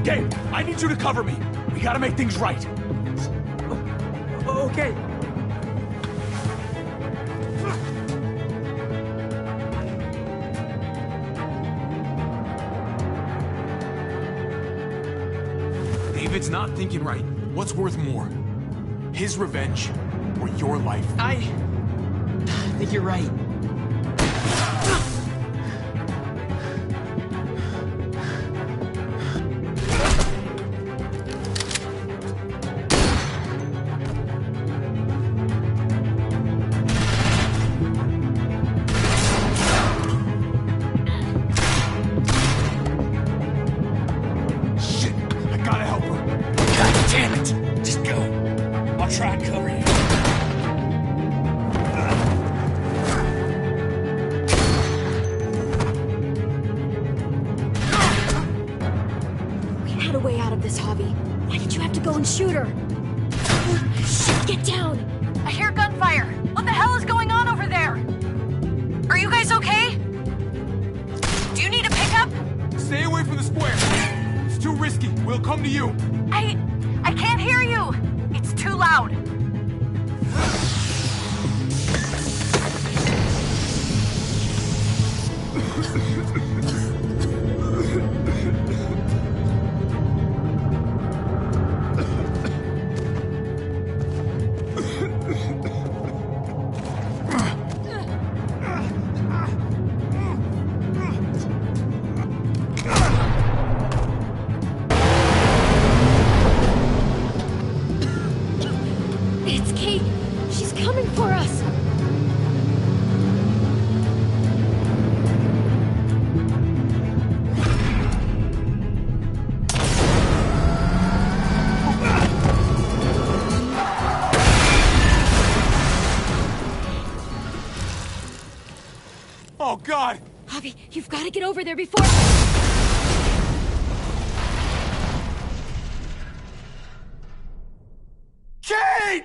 Gabe, I need you to cover me. We gotta make things right. Okay. David's not thinking right. What's worth more? His revenge or your life? I think you're right. We had a way out of this, Javi. Why did you have to go and shoot her? Get down! I hear gunfire. What the hell is going on over there? Are you guys okay? Do you need a pickup? Stay away from the square. It's too risky. We'll come to you. I can't hear you. It's too loud. It's Kate! She's coming for us! Oh, God! Javi, you've got to get over there before... Kate!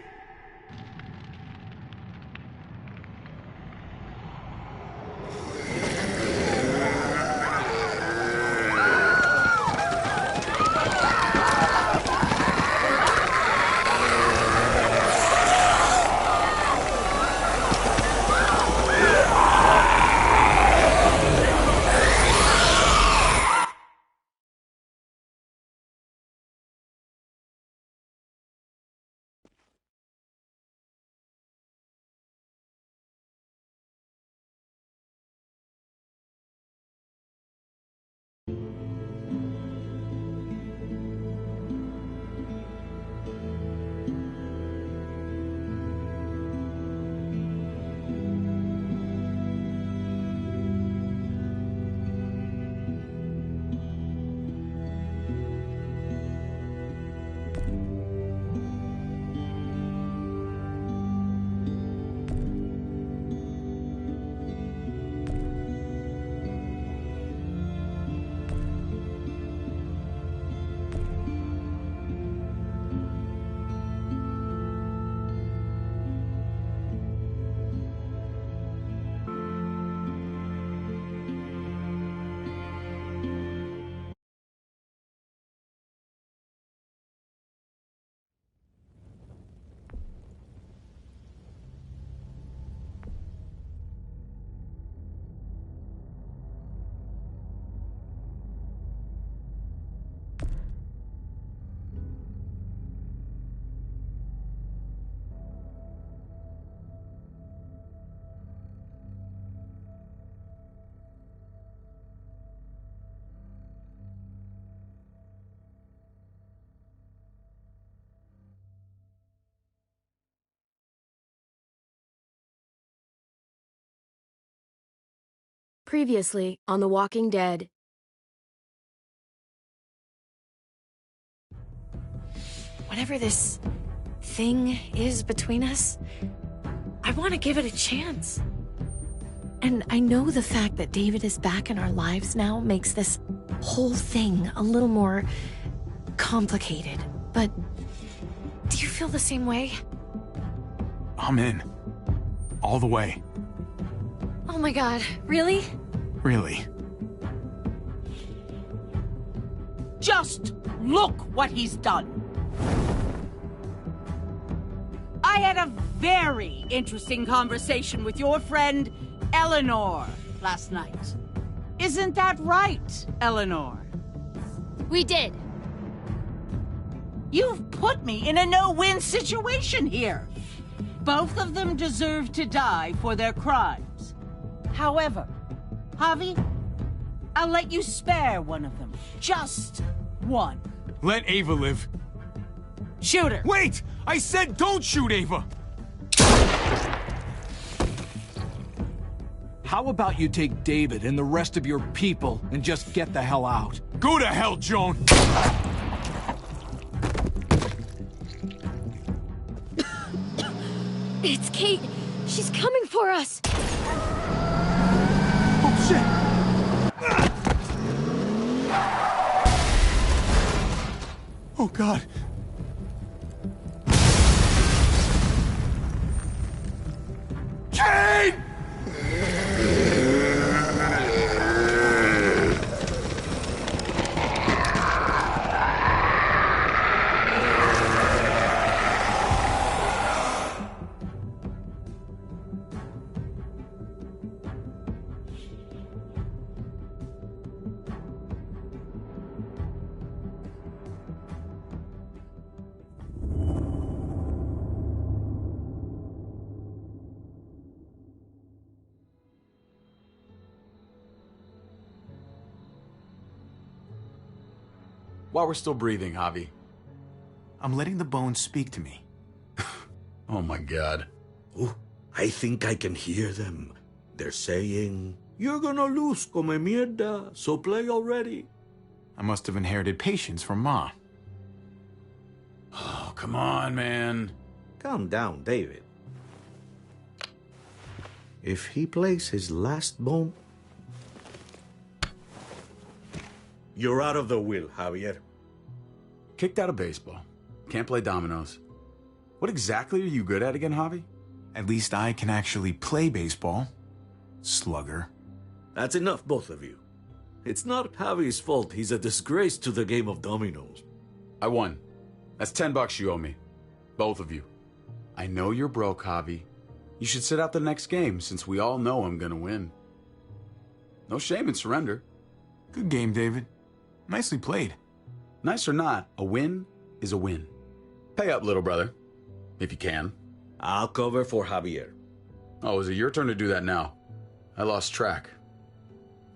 Previously on The Walking Dead. Whatever this thing is between us, I want to give it a chance. And I know the fact that David is back in our lives now makes this whole thing a little more complicated. But do you feel the same way? I'm in. All the way. Oh my God, really? Really. Just look what he's done. I had a very interesting conversation with your friend Eleanor last night. Isn't that right, Eleanor? We did. You've put me in a no-win situation here. Both of them deserve to die for their crimes. However, Javi, I'll let you spare one of them. Just one. Let Ava live. Shoot her. Wait! I said don't shoot Ava! How about you take David and the rest of your people and just get the hell out? Go to hell, Joan! It's Kate! She's coming for us! Oh, shit! Oh, God. Jane! While we're still breathing, Javi. I'm letting the bones speak to me. Oh my god. Oh, I think I can hear them. They're saying, "You're gonna lose, come mierda, so play already." I must have inherited patience from Ma. Oh, come on, man. Calm down, David. If he plays his last bone, you're out of the will, Javier. Kicked out of baseball. Can't play dominoes. What exactly are you good at again, Javi? At least I can actually play baseball. Slugger. That's enough, both of you. It's not Javi's fault he's a disgrace to the game of dominoes. I won. That's $10 you owe me. Both of you. I know you're broke, Javi. You should sit out the next game, since we all know I'm gonna win. No shame in surrender. Good game, David. Nicely played. Nice or not, a win is a win. Pay up, little brother. If you can. I'll cover for Javier. Oh, is it your turn to do that now? I lost track.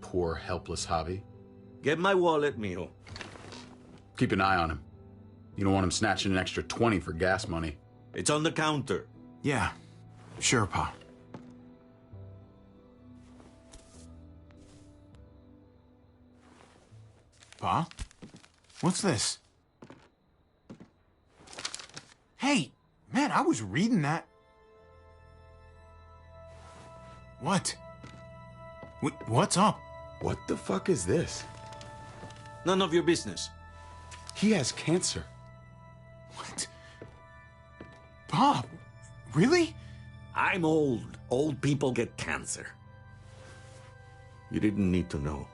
Poor, helpless Javi. Get my wallet, mijo. Keep an eye on him. You don't want him snatching an extra 20 for gas money. It's on the counter. Yeah, sure, Pa. Pa? What's this? Hey, man, I was reading that. What? What's up? What the fuck is this? None of your business. He has cancer. What? Pa, really? I'm old. Old people get cancer. You didn't need to know.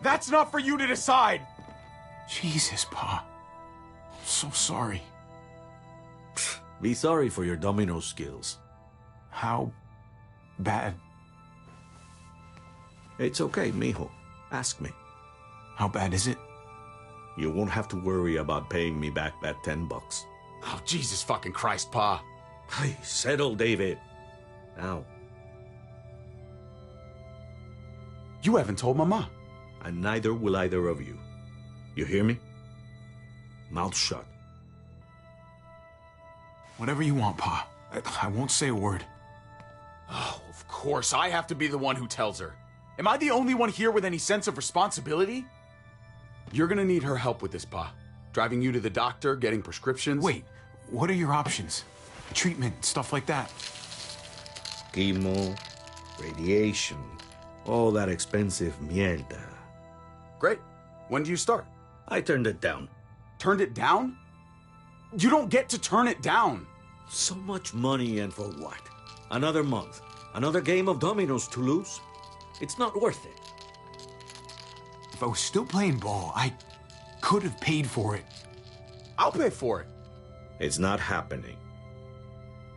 That's not for you to decide! Jesus, Pa. I'm so sorry. Be sorry for your domino skills. How bad? It's okay, mijo. Ask me. How bad is it? You won't have to worry about paying me back that $10. Oh, Jesus fucking Christ, Pa. Hey, settle, David. Now. You haven't told Mama. And neither will either of you. You hear me? Mouth shut. Whatever you want, Pa. I won't say a word. Oh, of course, I have to be the one who tells her. Am I the only one here with any sense of responsibility? You're gonna need her help with this, Pa. Driving you to the doctor, getting prescriptions. Wait, what are your options? Treatment, stuff like that. Chemo, radiation, all that expensive mierda. Great. When do you start? I turned it down. Turned it down? You don't get to turn it down. So much money, and for what? Another month. Another game of dominoes to lose? It's not worth it. If I was still playing ball, I could have paid for it. I'll pay for it. It's not happening.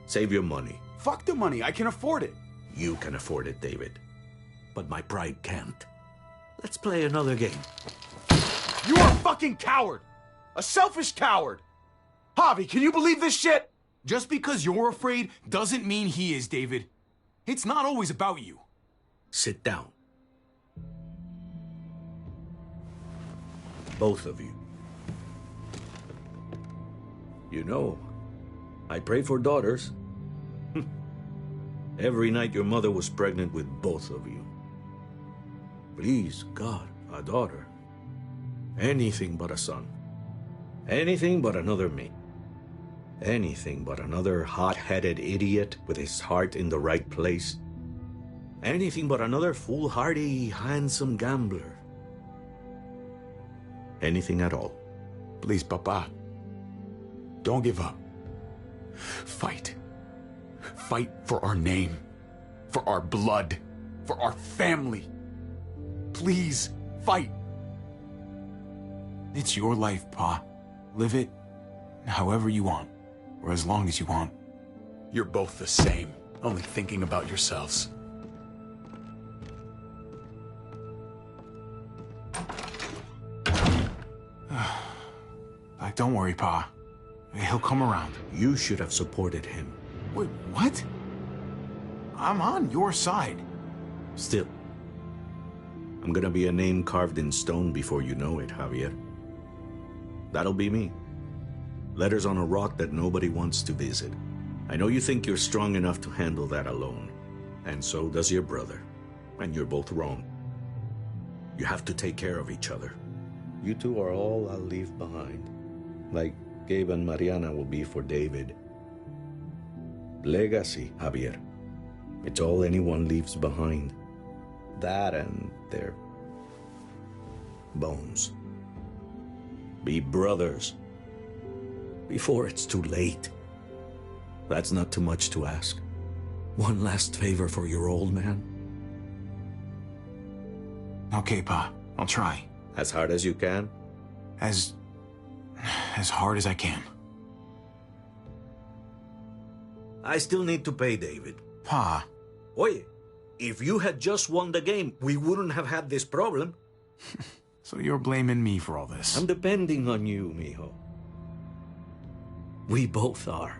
Save your money. Fuck the money. I can afford it. You can afford it, David. But my pride can't. Let's play another game. You are a fucking coward. A selfish coward. Javi, can you believe this shit? Just because you're afraid doesn't mean he is, David. It's not always about you. Sit down. Both of you. You know, I pray for daughters. Every night your mother was pregnant with both of you. Please, God, a daughter. Anything but a son. Anything but another me. Anything but another hot-headed idiot with his heart in the right place. Anything but another foolhardy, handsome gambler. Anything at all. Please, Papa. Don't give up. Fight. Fight for our name. For our blood. For our family. Please, fight. It's your life, Pa. Live it however you want, or as long as you want. You're both the same, only thinking about yourselves. Like, don't worry, Pa. He'll come around. You should have supported him. Wait, what? I'm on your side. Still, I'm gonna be a name carved in stone before you know it, Javier. That'll be me. Letters on a rock that nobody wants to visit. I know you think you're strong enough to handle that alone. And so does your brother. And you're both wrong. You have to take care of each other. You two are all I'll leave behind. Like Gabe and Mariana will be for David. Legacy, Javier. It's all anyone leaves behind. That and their bones. Be brothers. Before it's too late. That's not too much to ask. One last favor for your old man. Okay, Pa. I'll try. As hard as you can? As hard as I can. I still need to pay David. Pa. Oye, if you had just won the game, we wouldn't have had this problem. So you're blaming me for all this? I'm depending on you, mijo. We both are.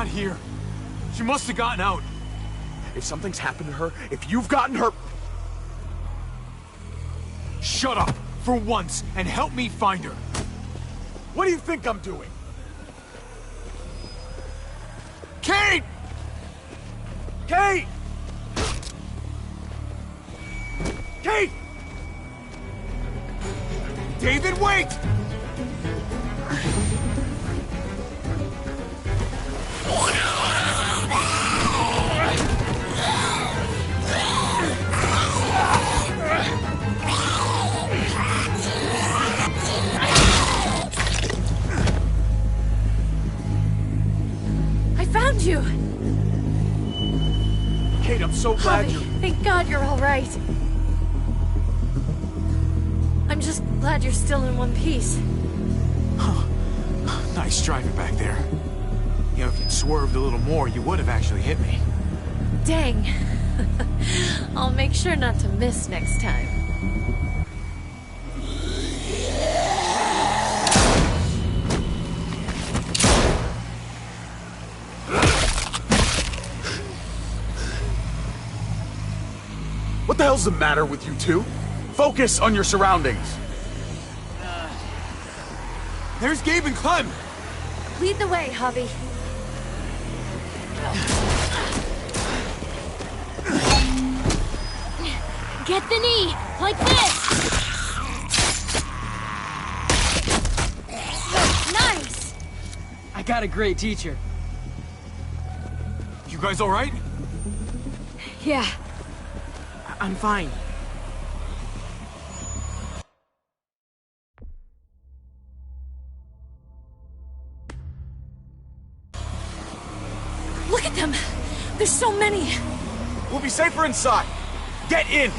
Here. She must have gotten out. If something's happened to her, if you've gotten her... Shut up for once and help me find her. What do you think I'm doing? Kate! Kate! Kate! David, wait! You. Kate, I'm so glad you're... Thank God you're all right. I'm just glad you're still in one piece. Nice driving back there. You know, if you'd swerved a little more, you would have actually hit me. Dang. I'll make sure not to miss next time. What the hell's the matter with you two? Focus on your surroundings. There's Gabe and Clem. Lead the way, Javi. Get the knee, like this! Nice! I got a great teacher. You guys all right? Yeah. I'm fine. Look at them! There's so many! We'll be safer inside. Get in!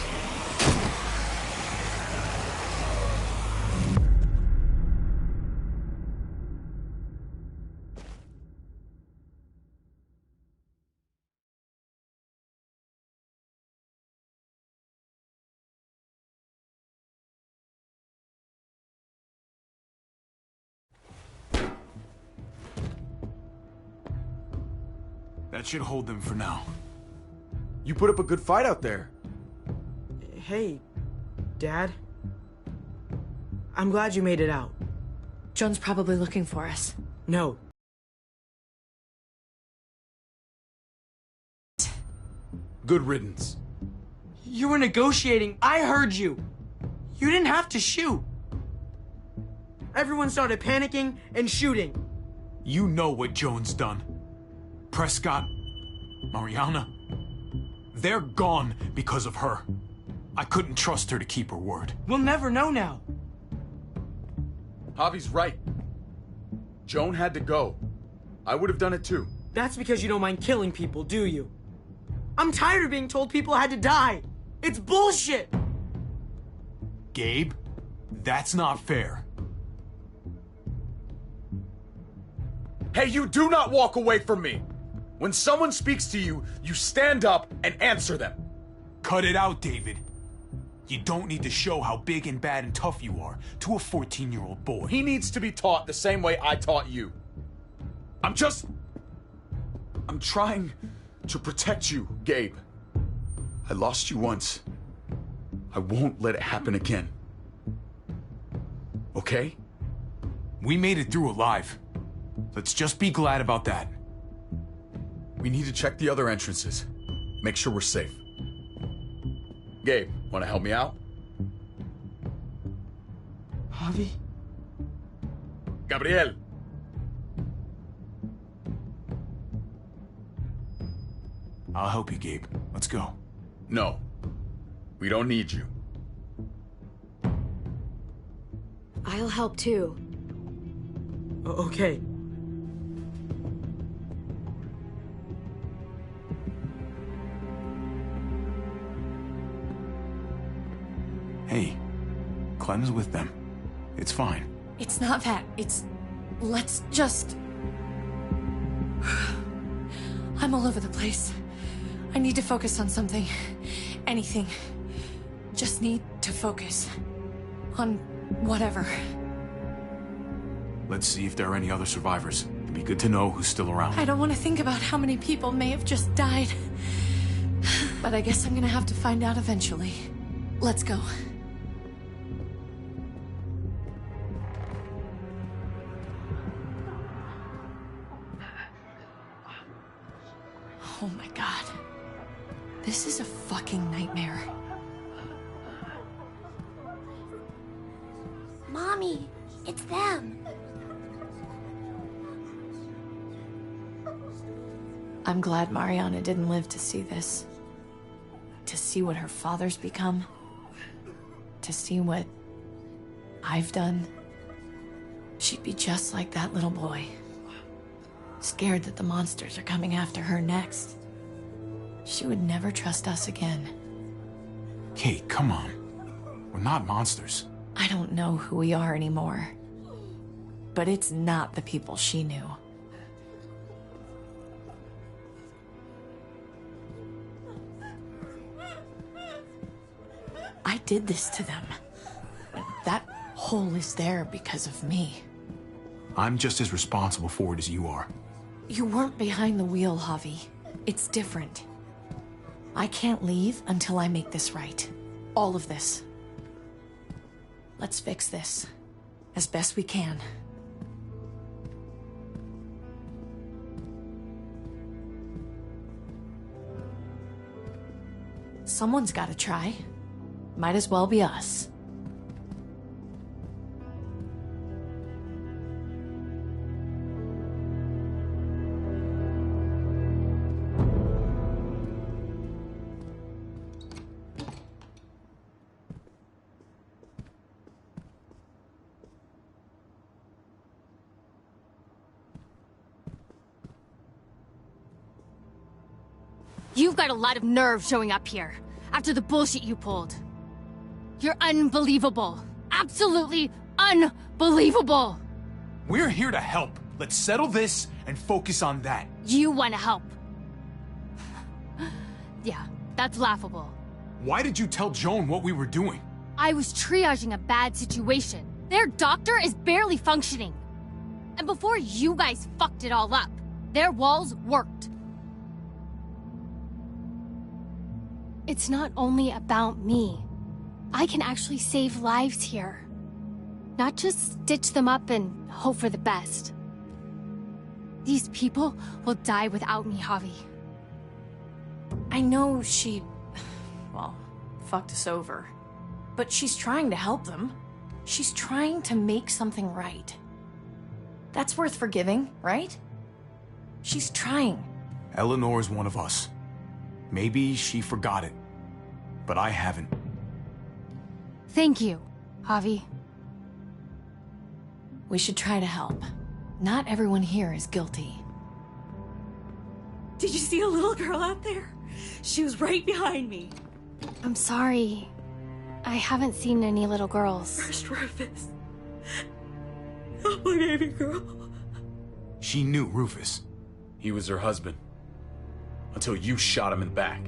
That should hold them for now. You put up a good fight out there. Hey, Dad. I'm glad you made it out. Joan's probably looking for us. No. Good riddance. You were negotiating. I heard you. You didn't have to shoot. Everyone started panicking and shooting. You know what Joan's done. Prescott, Mariana, they're gone because of her. I couldn't trust her to keep her word. We'll never know now. Javi's right. Joan had to go. I would have done it too. That's because you don't mind killing people, do you? I'm tired of being told people had to die. It's bullshit. Gabe, that's not fair. Hey, you do not walk away from me. When someone speaks to you, you stand up and answer them. Cut it out, David. You don't need to show how big and bad and tough you are to a 14-year-old boy. He needs to be taught the same way I taught you. I'm trying to protect you, Gabe. I lost you once. I won't let it happen again. Okay? We made it through alive. Let's just be glad about that. We need to check the other entrances. Make sure we're safe. Gabe, want to help me out? Javi? Gabriel! I'll help you, Gabe. Let's go. No. We don't need you. I'll help too. Okay. Hey, Clem's with them. It's fine. It's not that. It's... Let's just... I'm all over the place. I need to focus on something. Anything. Just need to focus. On whatever. Let's see if there are any other survivors. It'd be good to know who's still around. I don't want to think about how many people may have just died. But I guess I'm gonna have to find out eventually. Let's go. Oh my god. This is a fucking nightmare. Mommy, it's them. I'm glad Mariana didn't live to see this. To see what her father's become. To see what I've done. She'd be just like that little boy. Scared that the monsters are coming after her next. She would never trust us again. Kate, come on. We're not monsters. I don't know who we are anymore. But it's not the people she knew. I did this to them. That hole is there because of me. I'm just as responsible for it as you are. You weren't behind the wheel, Javi. It's different. I can't leave until I make this right. All of this. Let's fix this. As best we can. Someone's gotta try. Might as well be us. You've got a lot of nerve showing up here, after the bullshit you pulled. You're unbelievable. Absolutely unbelievable. We're here to help. Let's settle this and focus on that. You want to help. Yeah, that's laughable. Why did you tell Joan what we were doing? I was triaging a bad situation. Their doctor is barely functioning. And before you guys fucked it all up, their walls worked. It's not only about me. I can actually save lives here. Not just stitch them up and hope for the best. These people will die without me, Javi. I know she... well, fucked us over. But she's trying to help them. She's trying to make something right. That's worth forgiving, right? She's trying. Eleanor's one of us. Maybe she forgot it, but I haven't. Thank you, Javi. We should try to help. Not everyone here is guilty. Did you see a little girl out there? She was right behind me. I'm sorry. I haven't seen any little girls. First Rufus. Oh, my baby girl. She knew Rufus. He was her husband. Until you shot him in the back.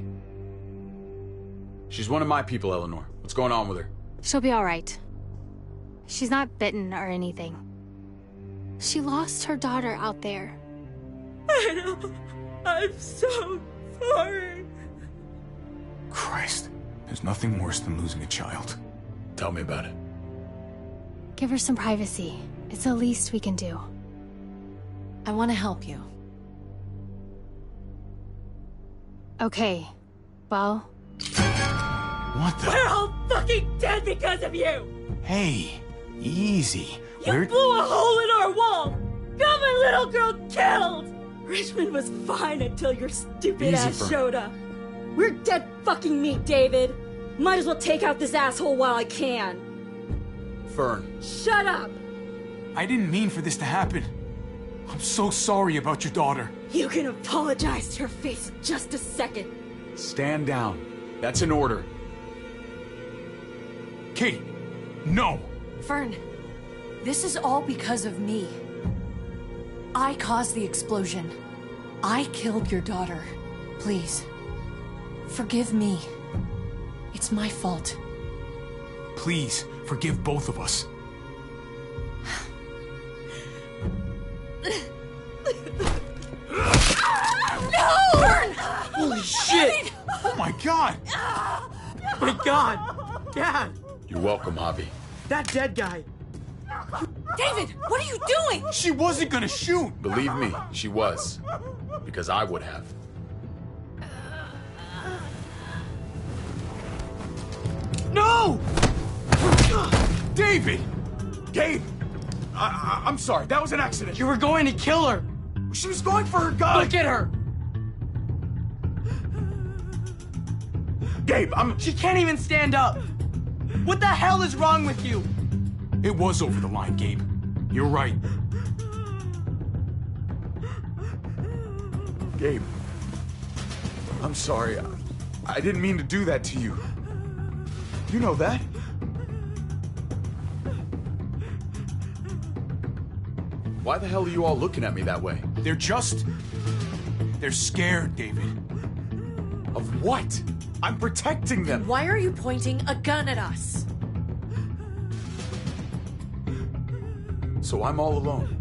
She's one of my people, Eleanor. What's going on with her? She'll be all right. She's not bitten or anything. She lost her daughter out there. I know. I'm so sorry. Christ, there's nothing worse than losing a child. Tell me about it. Give her some privacy. It's the least we can do. I want to help you. Okay. Well... What the? We're all fucking dead because of you! Hey, easy. You blew a hole in our wall! Got my little girl killed! Richmond was fine until your stupid ass showed up. We're dead fucking meat, David. Might as well take out this asshole while I can. Fern. Shut up! I didn't mean for this to happen. I'm so sorry about your daughter. You can apologize to her face in just a second. Stand down. That's an order. Kate, no! Fern, this is all because of me. I caused the explosion. I killed your daughter. Please, forgive me. It's my fault. Please, forgive both of us. No! Fern! Holy shit! Oh my god! My god! Dad! You're welcome, Javi. That dead guy! David, what are you doing? She wasn't gonna shoot! Believe me, she was. Because I would have. No! David! Gabe! I'm sorry, that was an accident. You were going to kill her! She was going for her gun! Look at her! Gabe, She can't even stand up! What the hell is wrong with you? It was over the line, Gabe. You're right. Gabe. I'm sorry. I didn't mean to do that to you. You know that? Why the hell are you all looking at me that way? They're scared, David. Of what? I'm protecting them. Why are you pointing a gun at us? So I'm all alone.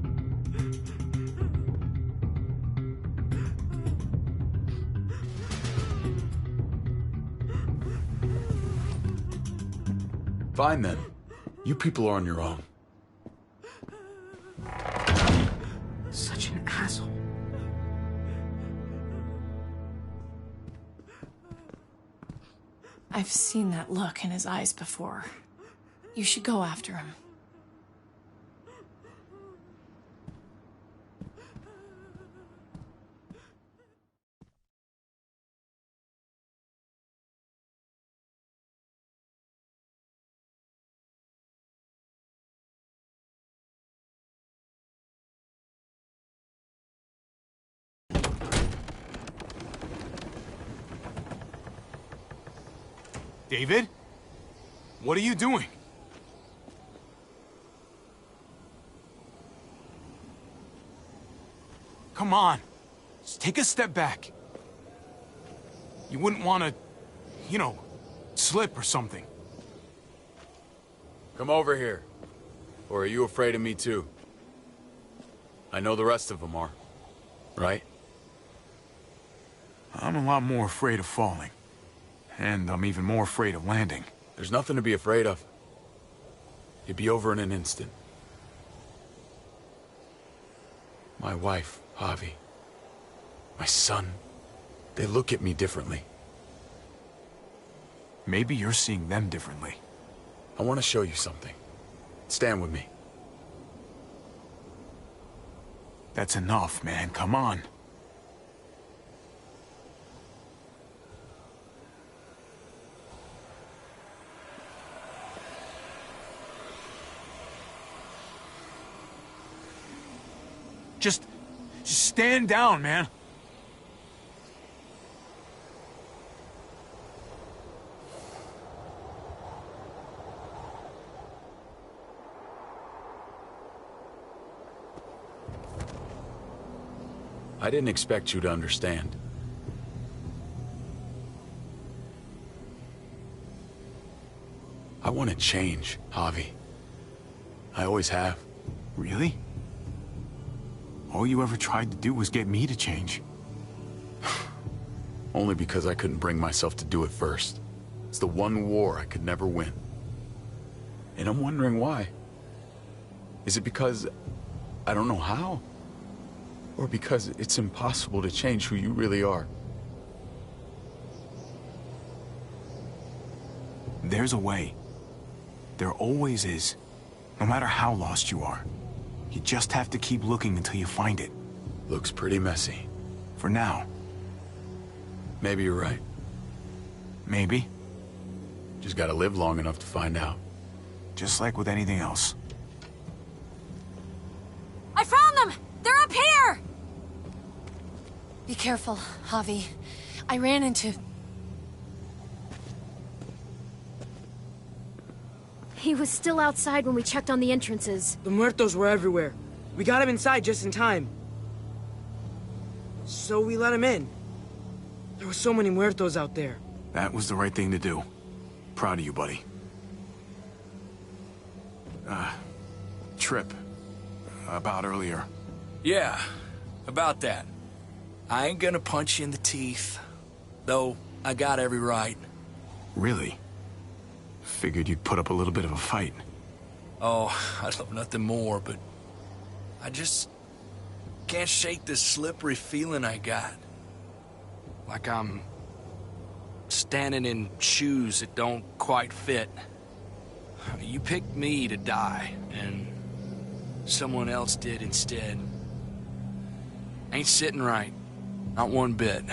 Fine then. You people are on your own. Such an asshole. I've seen that look in his eyes before. You should go after him. David? What are you doing? Come on. Just take a step back. You wouldn't want to, you know, slip or something. Come over here. Or are you afraid of me too? I know the rest of them are. Right? I'm a lot more afraid of falling. And I'm even more afraid of landing. There's nothing to be afraid of. You'd be over in an instant. My wife, Javi. My son. They look at me differently. Maybe you're seeing them differently. I want to show you something. Stand with me. That's enough, man. Come on. Just stand down, man. I didn't expect you to understand. I want to change, Javi. I always have. Really? All you ever tried to do was get me to change. Only because I couldn't bring myself to do it first. It's the one war I could never win. And I'm wondering why. Is it because I don't know how? Or because it's impossible to change who you really are? There's a way. There always is. No matter how lost you are. You just have to keep looking until you find it. Looks pretty messy. For now. Maybe you're right. Maybe. Just gotta live long enough to find out. Just like with anything else. I found them! They're up here! Be careful, Javi. I ran into... He was still outside when we checked on the entrances. The muertos were everywhere. We got him inside just in time. So we let him in. There were so many muertos out there. That was the right thing to do. Proud of you, buddy. Trip. About earlier. Yeah, about that. I ain't gonna punch you in the teeth. Though, I got every right. Really? Figured you'd put up a little bit of a fight. Oh, I'd love nothing more, but... I just... can't shake this slippery feeling I got. Like I'm... standing in shoes that don't quite fit. You picked me to die, and... someone else did instead. Ain't sitting right. Not one bit.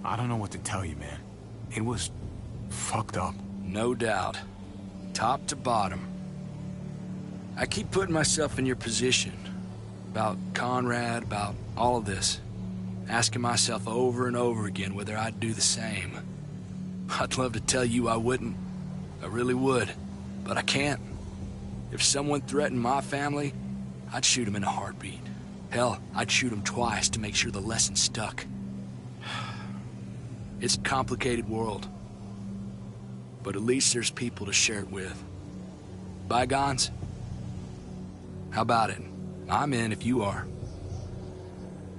I don't know what to tell you, man. It was... fucked up. No doubt. Top to bottom. I keep putting myself in your position. About Conrad, about all of this. Asking myself over and over again whether I'd do the same. I'd love to tell you I wouldn't. I really would. But I can't. If someone threatened my family, I'd shoot him in a heartbeat. Hell, I'd shoot him twice to make sure the lesson stuck. It's a complicated world. But at least there's people to share it with. Bygones? How about it? I'm in if you are.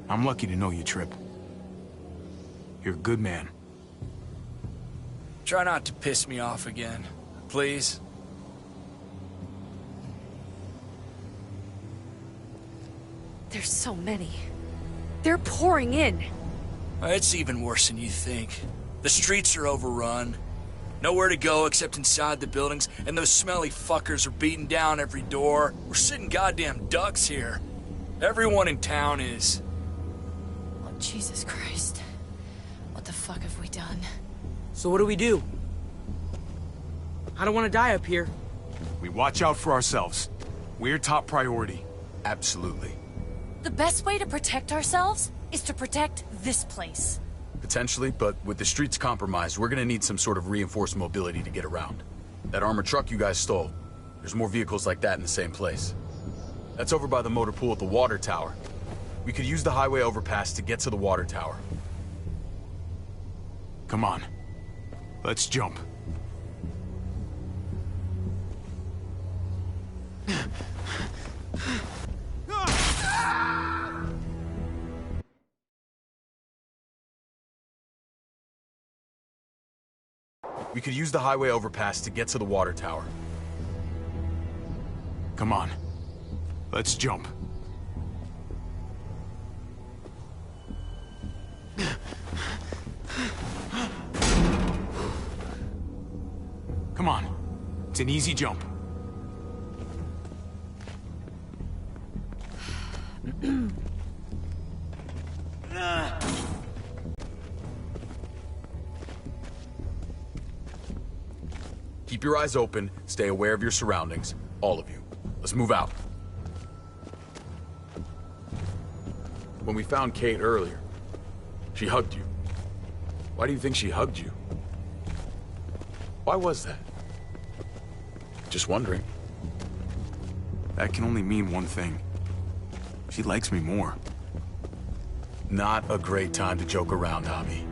I'm lucky to know you, Trip. You're a good man. Try not to piss me off again. please? There's so many. They're pouring in. It's even worse than you think. The streets are overrun. Nowhere to go except inside the buildings, and those smelly fuckers are beating down every door. We're sitting goddamn ducks here. Everyone in town is. Oh, Jesus Christ. What the fuck have we done? So what do we do? I don't want to die up here. We watch out for ourselves. We're top priority. Absolutely. The best way to protect ourselves is to protect this place. Potentially, but with the streets compromised, we're gonna need some sort of reinforced mobility to get around. That armored truck you guys stole, there's more vehicles like that in the same place. That's over by the motor pool at the water tower. We could use the highway overpass to get to the water tower. Come on. Let's jump. We could use the highway overpass to get to the water tower. Come on. Let's jump. Come on. It's an easy jump. Keep your eyes open, stay aware of your surroundings, all of you. Let's move out. When we found Kate earlier, she hugged you. Why do you think she hugged you? Why was that? Just wondering. That can only mean one thing. She likes me more. Not a great time to joke around, Javi.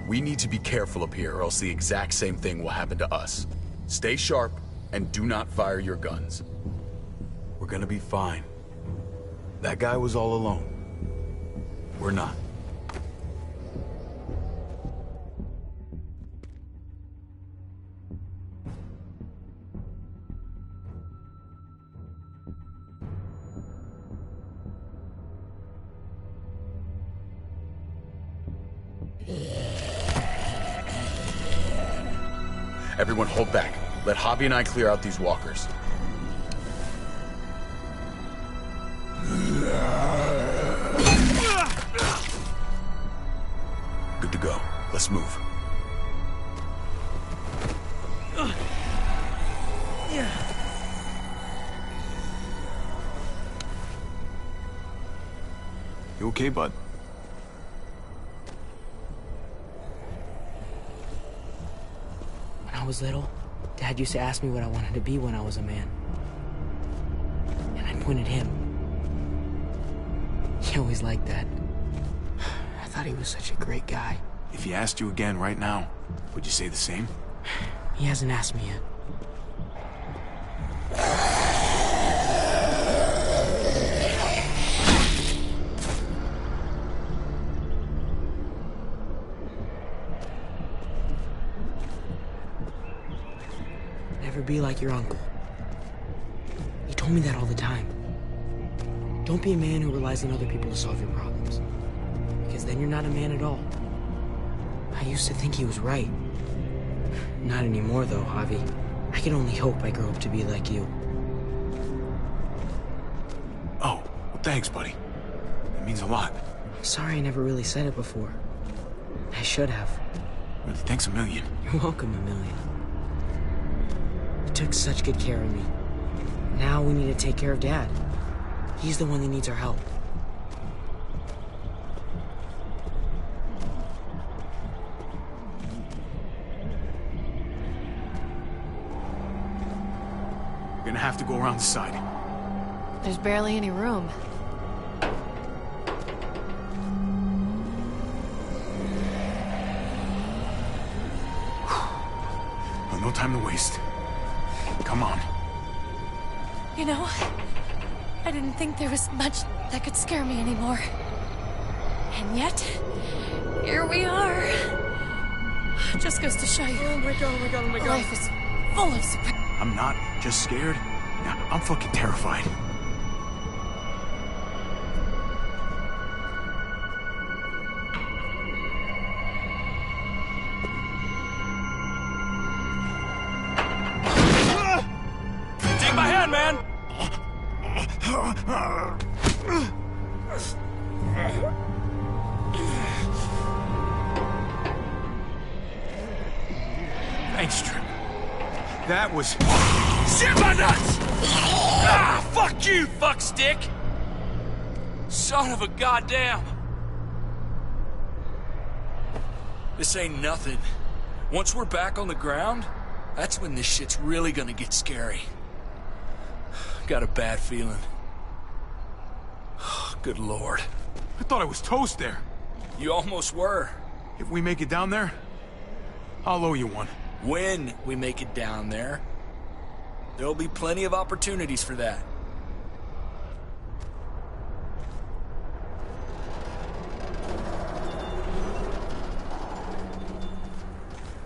We need to be careful up here, or else the exact same thing will happen to us. Stay sharp, and do not fire your guns. We're gonna be fine. That guy was all alone. We're not. Everyone hold back. Let Javi and I clear out these walkers. Good to go. Let's move. You okay, bud? When I was little, Dad used to ask me what I wanted to be when I was a man. And I'd point at him. He always liked that. I thought he was such a great guy. If he asked you again right now, would you say the same? He hasn't asked me yet. Never be like your uncle. He told me that all the time. Don't be a man who relies on other people to solve your problems. Because then you're not a man at all. I used to think he was right. Not anymore, though, Javi. I can only hope I grow up to be like you. Oh, well, thanks, buddy. It means a lot. I'm sorry I never really said it before. I should have. Really, thanks a million. You're welcome, a million. You took such good care of me. Now we need to take care of Dad. He's the one that needs our help. We're gonna have to go around the side. There's barely any room. time to waste. Come on. You know, I didn't think there was much that could scare me anymore. And yet, here we are. Just goes to show you. Oh my god, oh my god, oh my god. Life is full of surprises. I'm not just scared. I'm fucking terrified. Take my hand, man! Thanks, Trip. That was... Shit my nuts! Ah, fuck you, fuckstick! Son of a goddamn! This ain't nothing. Once we're back on the ground, that's when this shit's really gonna get scary. Got a bad feeling. Good lord. I thought I was toast there. You almost were. If we make it down there, I'll owe you one. When we make it down there, there'll be plenty of opportunities for that.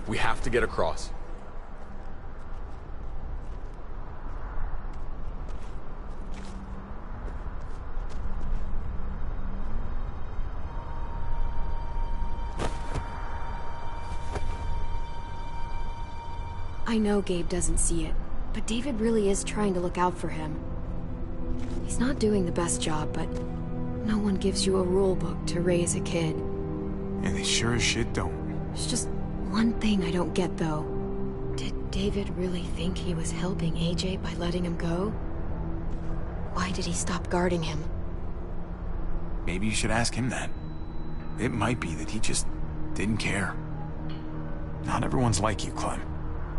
We have to get across. I know Gabe doesn't see it, but David really is trying to look out for him. He's not doing the best job, but no one gives you a rule book to raise a kid. And they sure as shit don't. There's just one thing I don't get, though. Did David really think he was helping AJ by letting him go? Why did he stop guarding him? Maybe you should ask him that. It might be that he just didn't care. Not everyone's like you, Clem.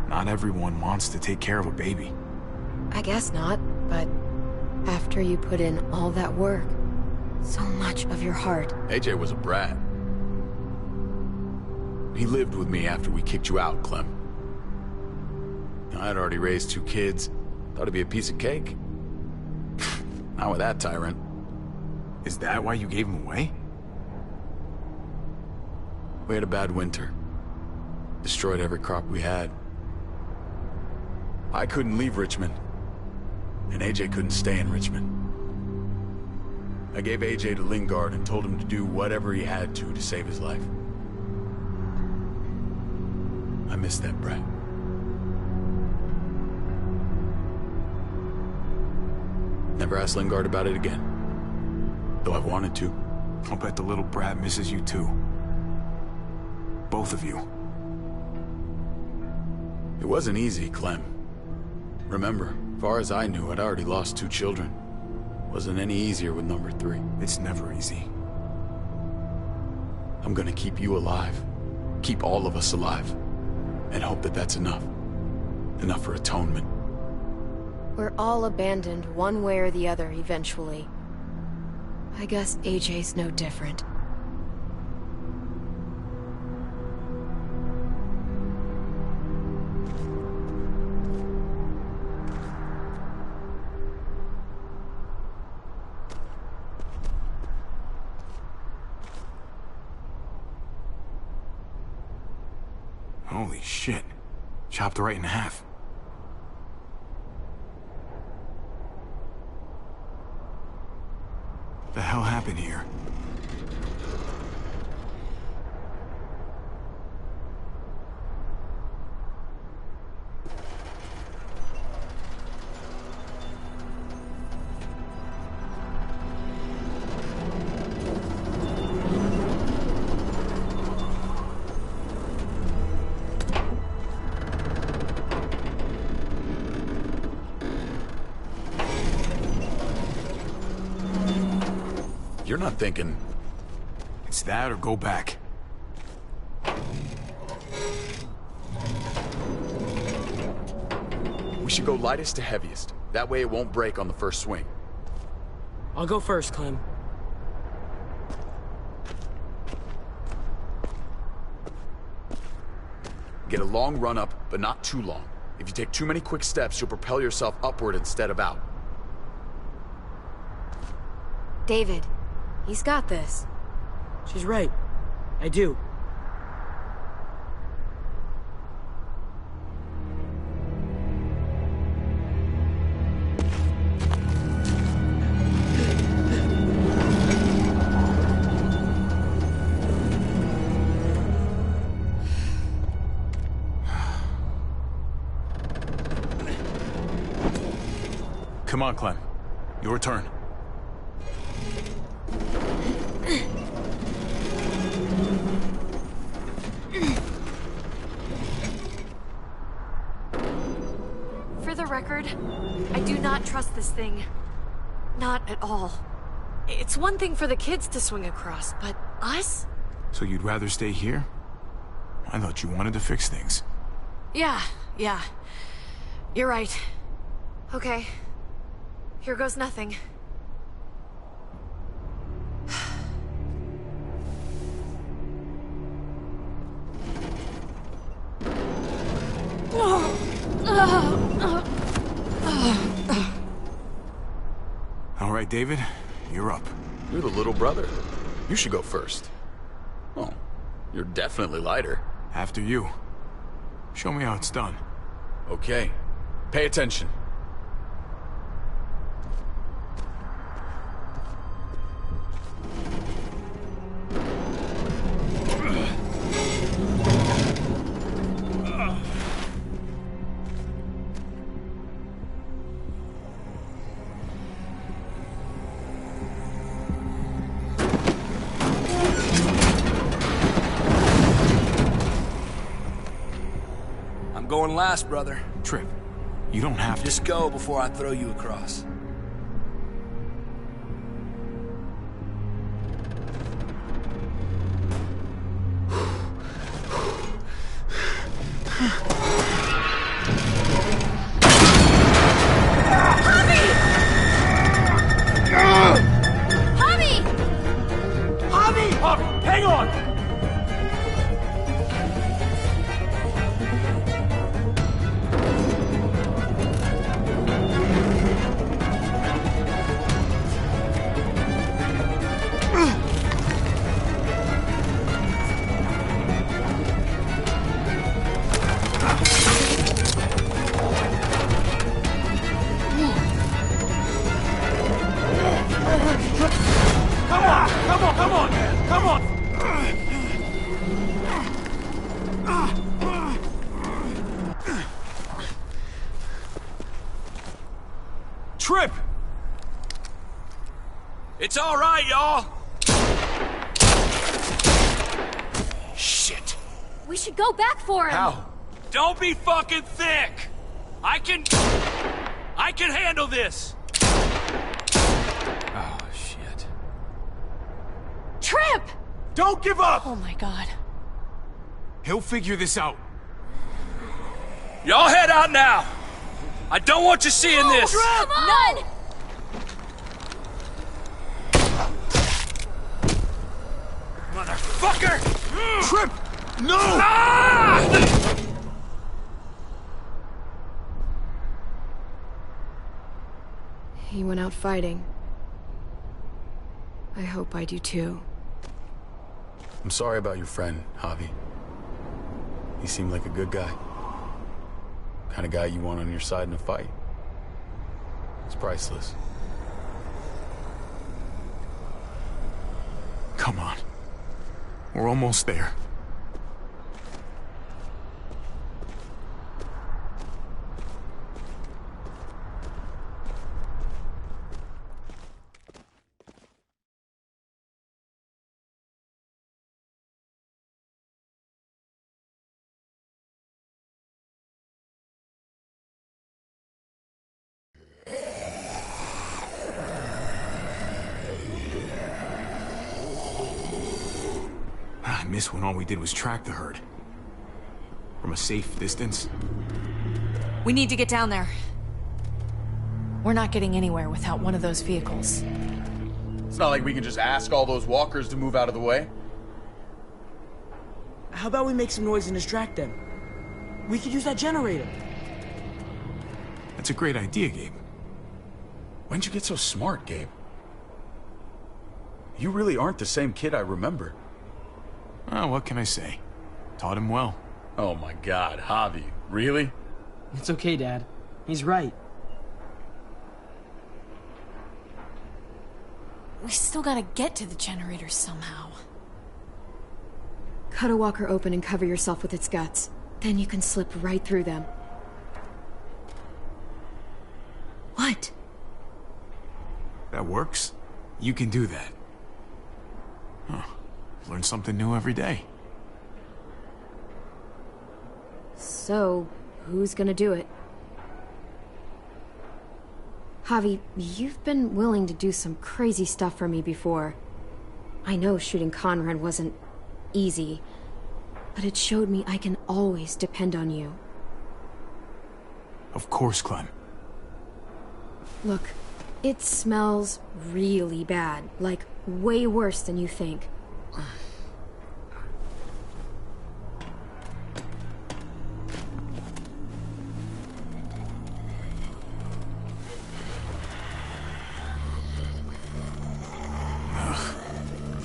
Not everyone wants to take care of a baby. I guess not, but after you put in all that work, so much of your heart... AJ was a brat. He lived with me after we kicked you out, Clem. I'd already raised 2 kids. Thought it'd be a piece of cake. Not with that tyrant. Is that why you gave him away? We had a bad winter. Destroyed every crop we had. I couldn't leave Richmond. And AJ couldn't stay in Richmond. I gave AJ to Lingard and told him to do whatever he had to save his life. I miss that brat. Never asked Lingard about it again. Though I've wanted to. I'll bet the little brat misses you too. Both of you. It wasn't easy, Clem. Remember, far as I knew, I'd already lost 2 children. Wasn't any easier with number 3. It's never easy. I'm gonna keep you alive. Keep all of us alive. And hope that that's enough. Enough for atonement. We're all abandoned one way or the other eventually. I guess AJ's no different. Holy shit. Chopped right in half. The hell happened here? You're not thinking... It's that or go back. We should go lightest to heaviest. That way it won't break on the first swing. I'll go first, Clem. Get a long run up, but not too long. If you take too many quick steps, you'll propel yourself upward instead of out. David, he's got this. She's right. I do. Come on, Clem. Your turn. For the record, I do not trust this thing. Not at all. It's one thing for the kids to swing across, but us? So you'd rather stay here? I thought you wanted to fix things. Yeah. You're right. Okay. Here goes nothing. All right, David, you're up. You're the little brother. You should go first. Oh, you're definitely lighter. After you. Show me how it's done. Okay. Pay attention. Going last, brother. Trip, you don't have to. Just go before I throw you across. Javi, hang on! Trip! It's all right, y'all. Shit. We should go back for him. How? Don't be fucking thick. I can handle this. Oh, shit. Trip! Don't give up! Oh my god. He'll figure this out. Y'all head out now. I don't want you seeing this. Come on! No. Motherfucker! Trip! No! Ah! He went out fighting. I hope I do too. I'm sorry about your friend, Javi. He seemed like a good guy. Kind of guy you want on your side in a fight. It's priceless. Come on. We're almost there. I miss when all we did was track the herd. From a safe distance. We need to get down there. We're not getting anywhere without one of those vehicles. It's not like we can just ask all those walkers to move out of the way. How about we make some noise and distract them? We could use that generator. That's a great idea, Gabe. When'd you get so smart, Gabe? You really aren't the same kid I remember. Oh, what can I say? Taught him well. Oh my God, Javi, really? It's okay, Dad. He's right. We still gotta get to the generator somehow. Cut a walker open and cover yourself with its guts. Then you can slip right through them. What? That works? You can do that. Huh. Learn something new every day. So, who's gonna do it? Javi, you've been willing to do some crazy stuff for me before. I know shooting Conrad wasn't easy, but it showed me I can always depend on you. Of course, Clem. Look, it smells really bad, like way worse than you think.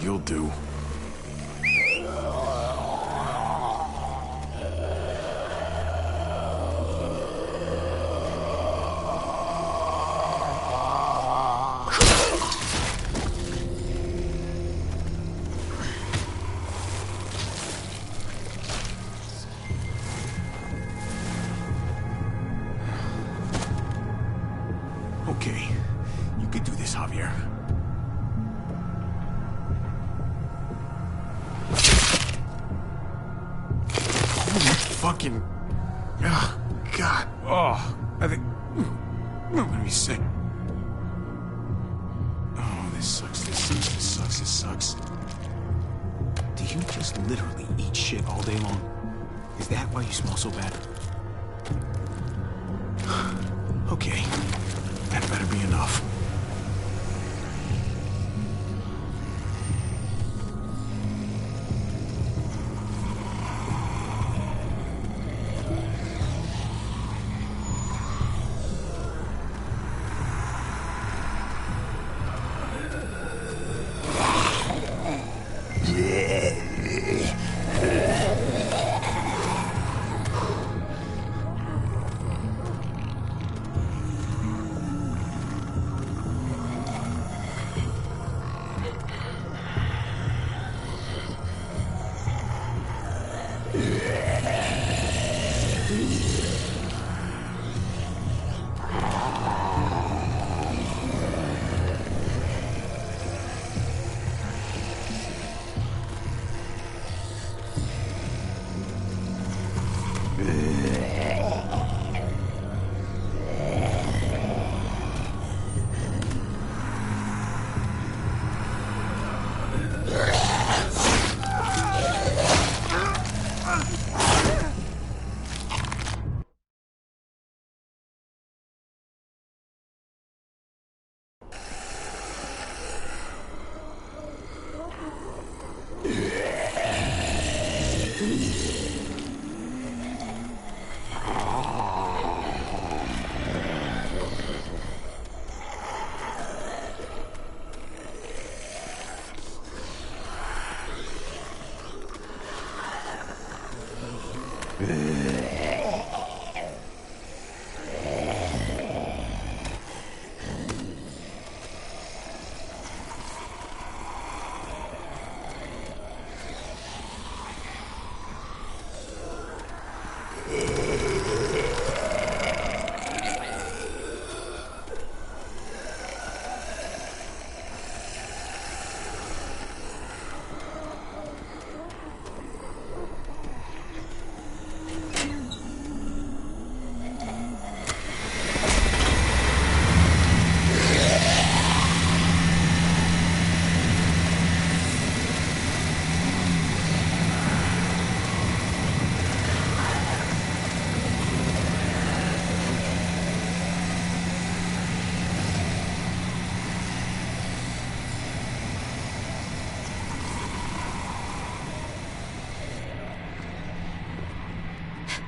You'll do. Okay, you can do this, Javier. Fucking... Oh, God. Oh, I think... I'm gonna be sick. Oh, this sucks, this sucks, this sucks, this sucks. Do you just literally eat shit all day long? Is that why you smell so bad? Okay, that better be enough.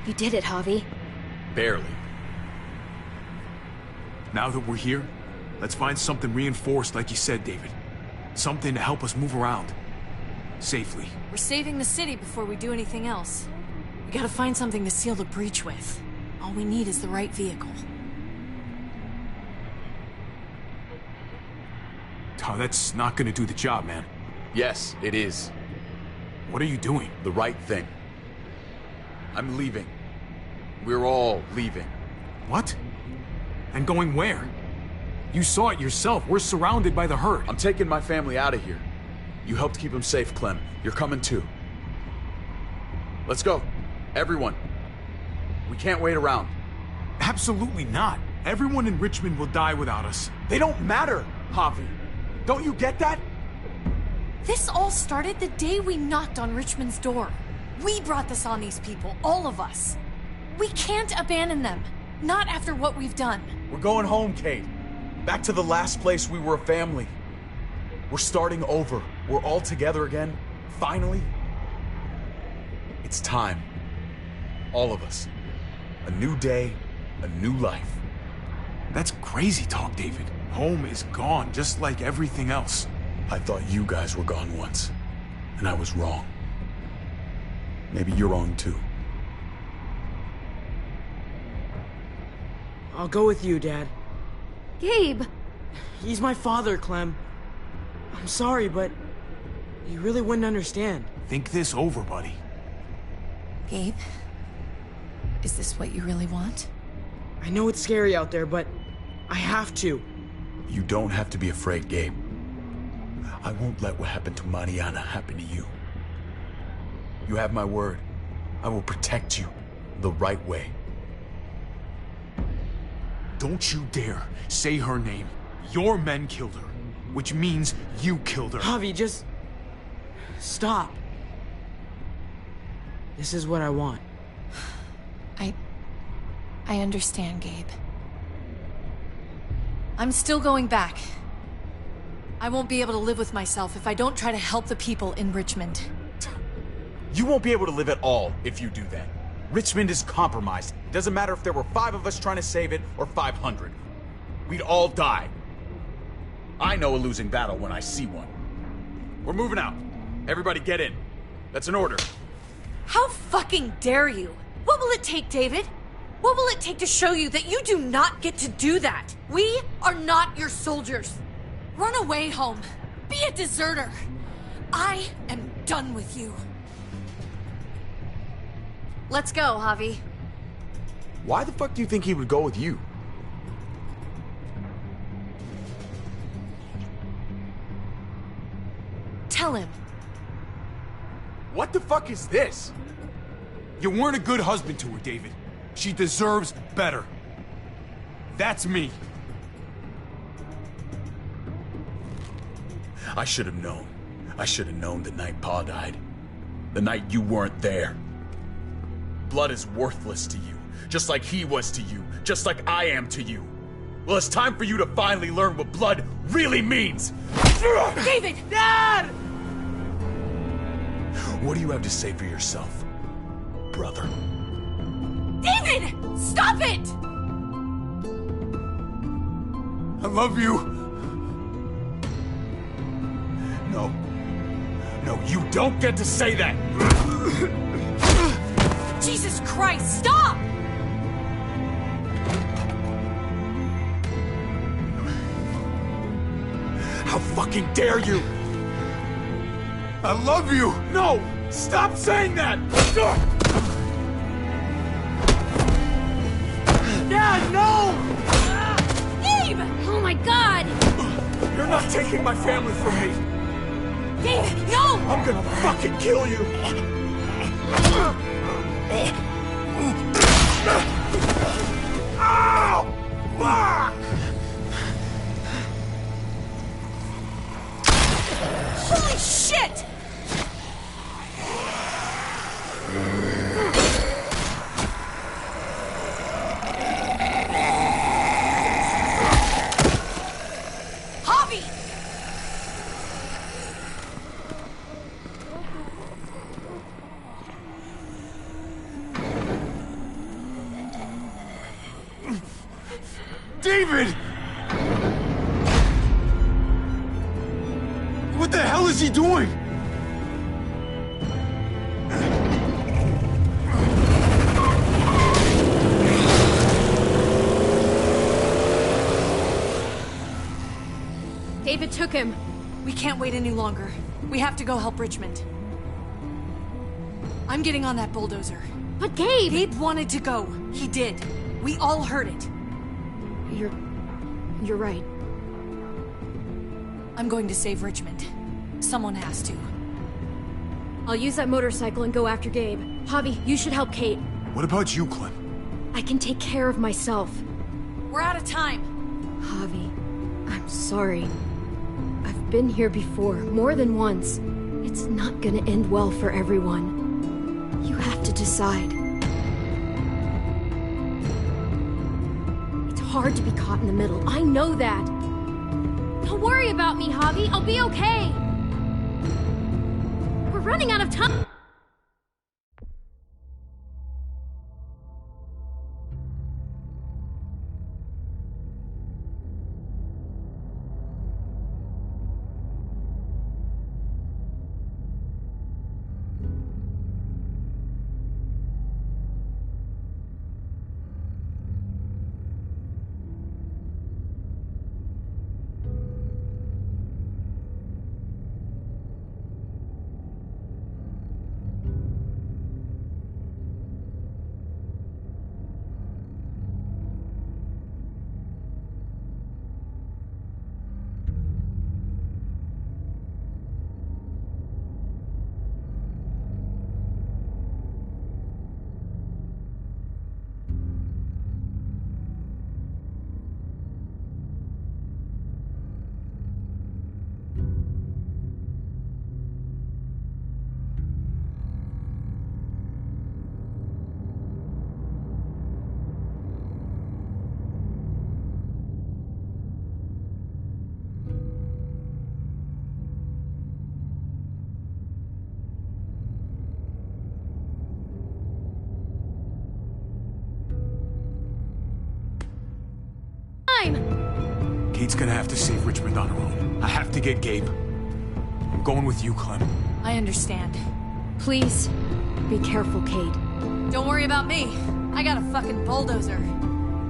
You did it, Javi. Barely. Now that we're here, let's find something reinforced like you said, David. Something to help us move around. Safely. We're saving the city before we do anything else. We gotta find something to seal the breach with. All we need is the right vehicle. Oh, that's not gonna do the job, man. Yes, it is. What are you doing? The right thing. I'm leaving. We're all leaving. What? And going where? You saw it yourself. We're surrounded by the herd. I'm taking my family out of here. You helped keep them safe, Clem. You're coming too. Let's go. Everyone. We can't wait around. Absolutely not. Everyone in Richmond will die without us. They don't matter, Javi. Don't you get that? This all started the day we knocked on Richmond's door. We brought this on these people, all of us. We can't abandon them. Not after what we've done. We're going home, Kate. Back to the last place we were a family. We're starting over. We're all together again. Finally. It's time. All of us. A new day, a new life. That's crazy talk, David. Home is gone, just like everything else. I thought you guys were gone once, and I was wrong. Maybe you're wrong too. I'll go with you, Dad. Gabe! He's my father, Clem. I'm sorry, but you really wouldn't understand. Think this over, buddy. Gabe? Is this what you really want? I know it's scary out there, but I have to. You don't have to be afraid, Gabe. I won't let what happened to Mariana happen to you. You have my word. I will protect you the right way. Don't you dare say her name. Your men killed her, which means you killed her. Javi, just stop. This is what I want. I understand, Gabe. I'm still going back. I won't be able to live with myself if I don't try to help the people in Richmond. You won't be able to live at all if you do that. Richmond is compromised. It doesn't matter if there were 5 of us trying to save it or 500. We'd all die. I know a losing battle when I see one. We're moving out. Everybody get in. That's an order. How fucking dare you? What will it take, David? What will it take to show you that you do not get to do that? We are not your soldiers. Run away home. Be a deserter. I am done with you. Let's go, Javi. Why the fuck do you think he would go with you? Tell him. What the fuck is this? You weren't a good husband to her, David. She deserves better. That's me. I should have known. I should have known the night Pa died. The night you weren't there. Blood is worthless to you, just like he was to you, just like I am to you. Well, it's time for you to finally learn what blood really means. David! Dad! What do you have to say for yourself, brother? David! Stop it! I love you. No. No, you don't get to say that! Jesus Christ, stop! How fucking dare you! I love you! No! Stop saying that! Dad, no! Gabe! Oh my god! You're not taking my family from me! David, no! I'm gonna fucking kill you! Ow! Fuck! Holy shit! Javi! David! What the hell is he doing? David took him. We can't wait any longer. We have to go help Richmond. I'm getting on that bulldozer. But Gabe! Gabe wanted to go. He did. We all heard it. You're right. I'm going to save Richmond. Someone has to. I'll use that motorcycle and go after Gabe. Javi, you should help Kate. What about you, Clem? I can take care of myself. We're out of time. Javi, I'm sorry. I've been here before, more than once. It's not gonna end well for everyone. You have to decide. It's hard to be caught in the middle. I know that. Don't worry about me, Javi. I'll be okay. We're running out of time. Kate's gonna have to save Richmond on her own. I have to get Gabe. I'm going with you, Clem. I understand. Please, be careful, Kate. Don't worry about me. I got a fucking bulldozer.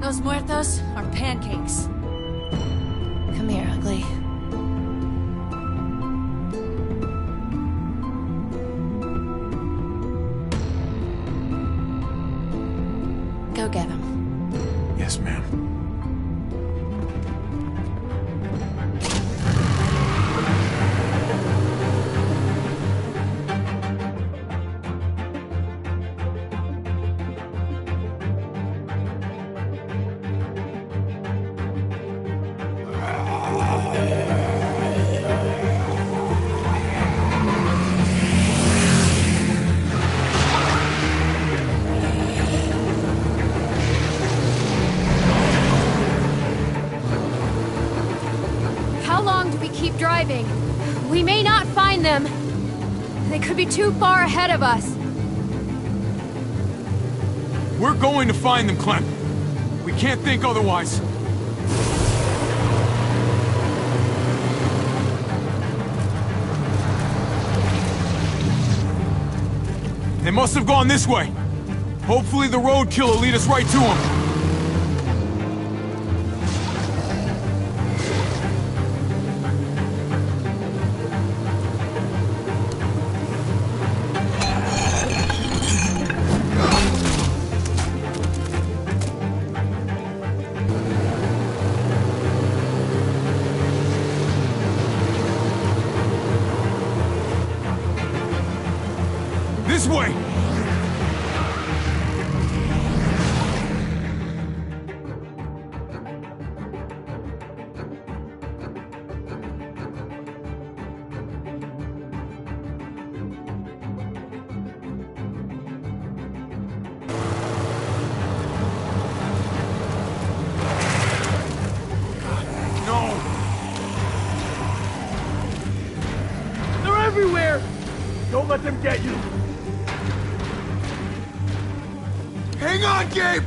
Those muertos are pancakes. Come here, ugly. Go get him. Yes, ma'am. Keep driving. We may not find them. They could be too far ahead of us. We're going to find them, Clem. We can't think otherwise. They must have gone this way. Hopefully the roadkill will lead us right to them. This way! No! They're everywhere! Don't let them get you! Hang on, Gabe!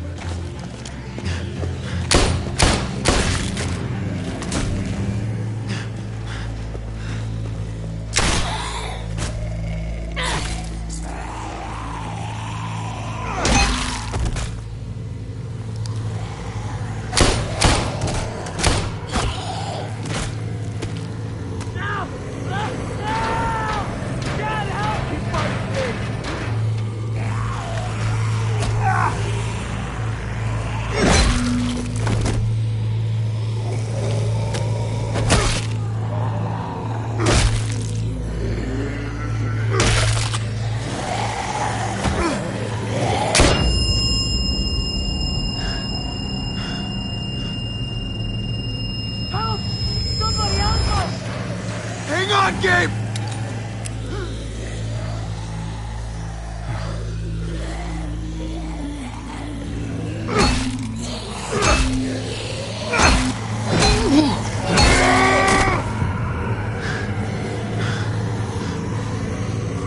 Gabe!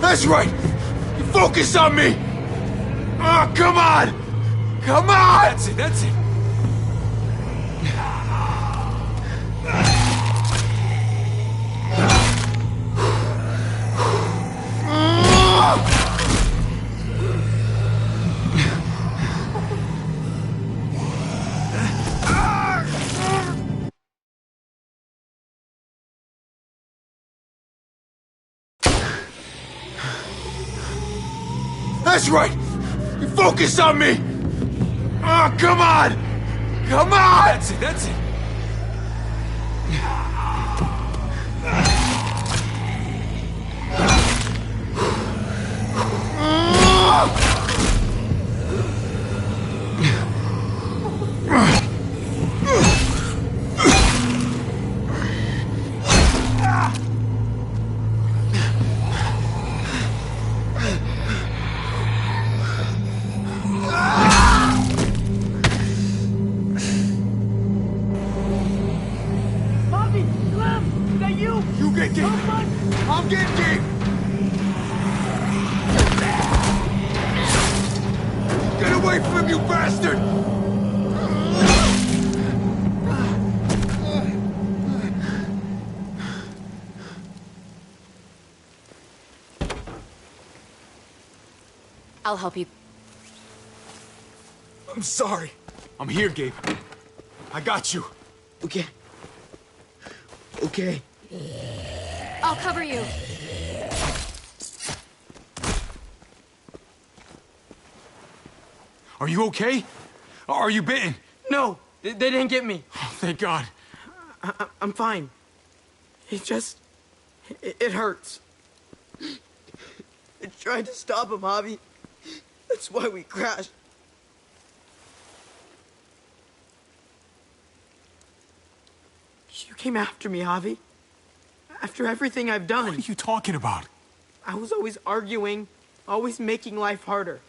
That's right! You focus on me! Oh, come on! Come on! That's it, that's it. That's right! You focus on me! Oh, come on! Come on! That's it, that's it. Bobby, Clem, is that you? You get Gabe! I'm getting Gabe! Get away from him, you bastard! I'll help you. I'm sorry. I'm here, Gabe. I got you. Okay. Okay. I'll cover you. Are you okay? Are you bitten? No, they didn't get me. Oh, thank God. I'm fine. It just... It hurts. I tried to stop him, Javi. That's why we crashed. You came after me, Javi. After everything I've done. What are you talking about? I was always arguing, always making life harder.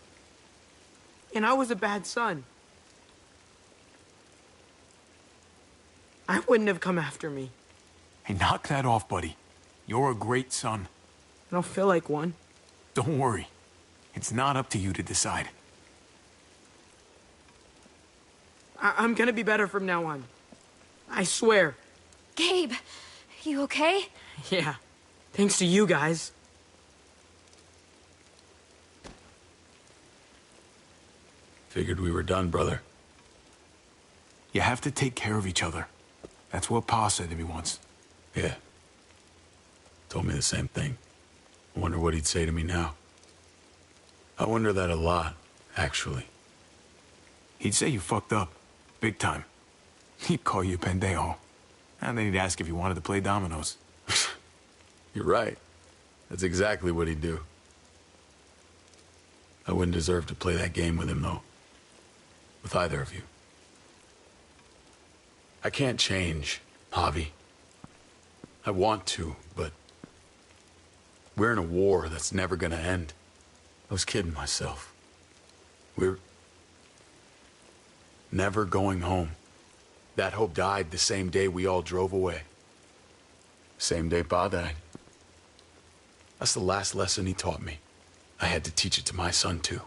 And I was a bad son. I wouldn't have come after me. Hey, knock that off, buddy. You're a great son. I don't feel like one. Don't worry. It's not up to you to decide. I'm gonna be better from now on. I swear. Gabe, you okay? Yeah. Thanks to you guys. Figured we were done, brother. You have to take care of each other. That's what Pa said to me once. Yeah. Told me the same thing. I wonder what he'd say to me now. I wonder that a lot, actually. He'd say you fucked up. Big time. He'd call you pendejo. And then he'd ask if you wanted to play dominoes. You're right. That's exactly what he'd do. I wouldn't deserve to play that game with him, though. With either of you. I can't change, Javi. I want to, but we're in a war that's never gonna end. I was kidding myself. We're never going home. That hope died the same day we all drove away. Same day Pa died. That's the last lesson he taught me. I had to teach it to my son, too.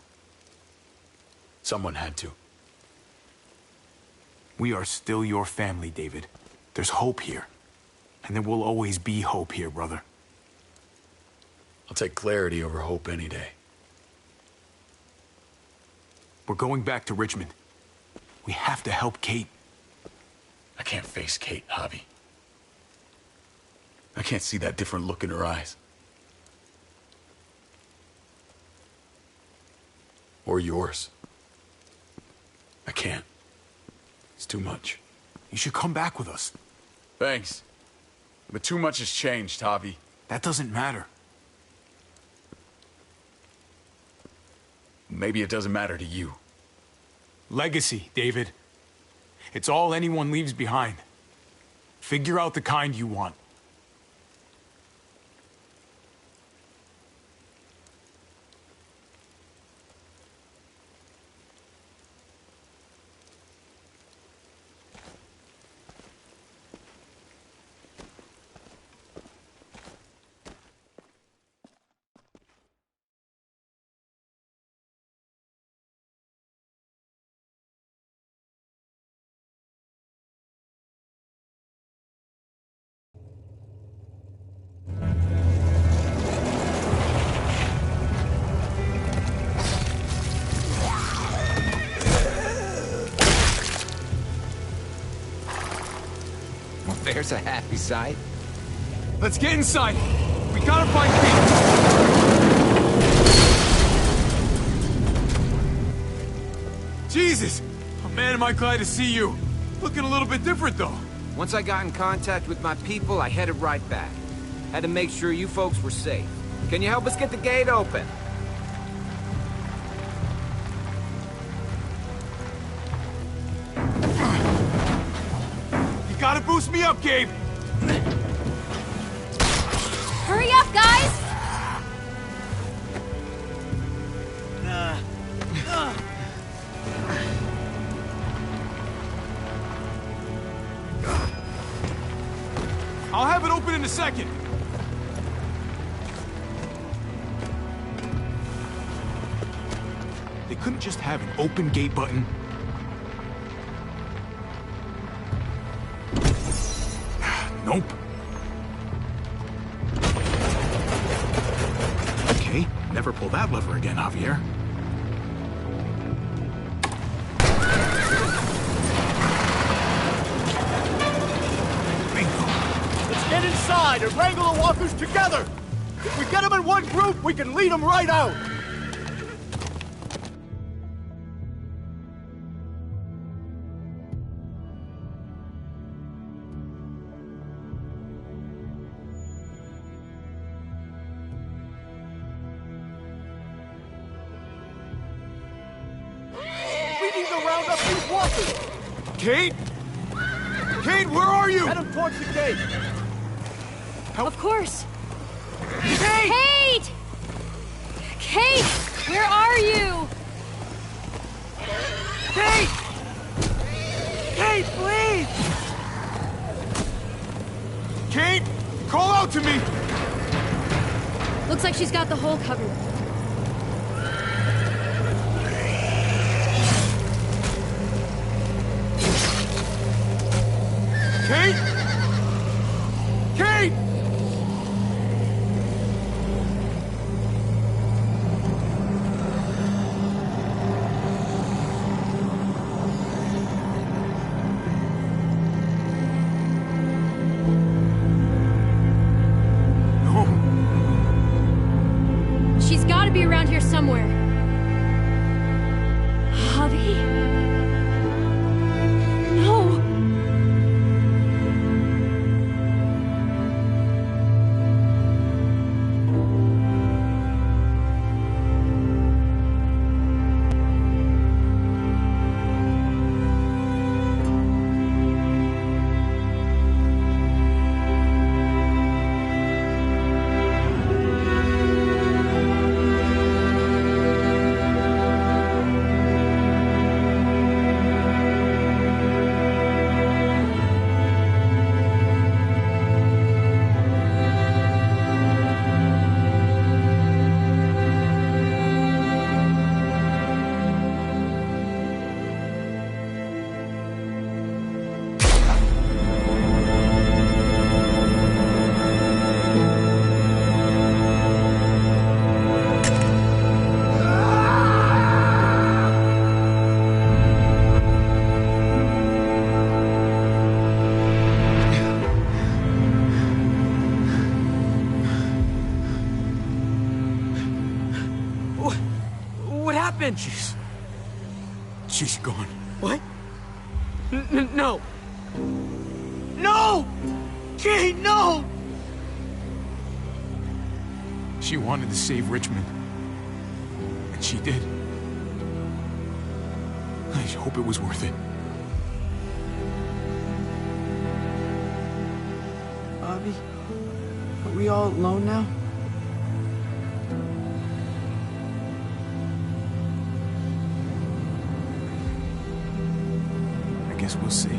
Someone had to. We are still your family, David. There's hope here. And there will always be hope here, brother. I'll take clarity over hope any day. We're going back to Richmond. We have to help Kate. I can't face Kate, Javi. I can't see that different look in her eyes. Or yours. I can't. It's too much. You should come back with us. Thanks. But too much has changed, Javi. That doesn't matter. Maybe it doesn't matter to you. Legacy, David. It's all anyone leaves behind. Figure out the kind you want. There's a happy sight. Let's get inside. We gotta find Kate. Jesus! Oh, man, am I glad to see you. Looking a little bit different, though. Once I got in contact with my people, I headed right back. Had to make sure you folks were safe. Can you help us get the gate open? You gotta boost me up, Gabe! Hurry up, guys! I'll have it open in a second. They couldn't just have an open gate button. Nope. Okay, never pull that lever again, Javier. Let's get inside and wrangle the walkers together! If we get them in one group, we can lead them right out! We need to round up these walkers! Kate? Kate, where are you? Head them towards the gate! Of course. Kate! Kate! Kate! Where are you? Kate! Kate, please! Kate, call out to me! Looks like she's got the hole covered. Kate! Kate! She's gotta be around here somewhere. Javi? No! What happened? She's gone. What? No. No! Kate, no! She wanted to save Richmond. And she did. I hope it was worth it. Bobby, are we all alone now? I guess we'll see.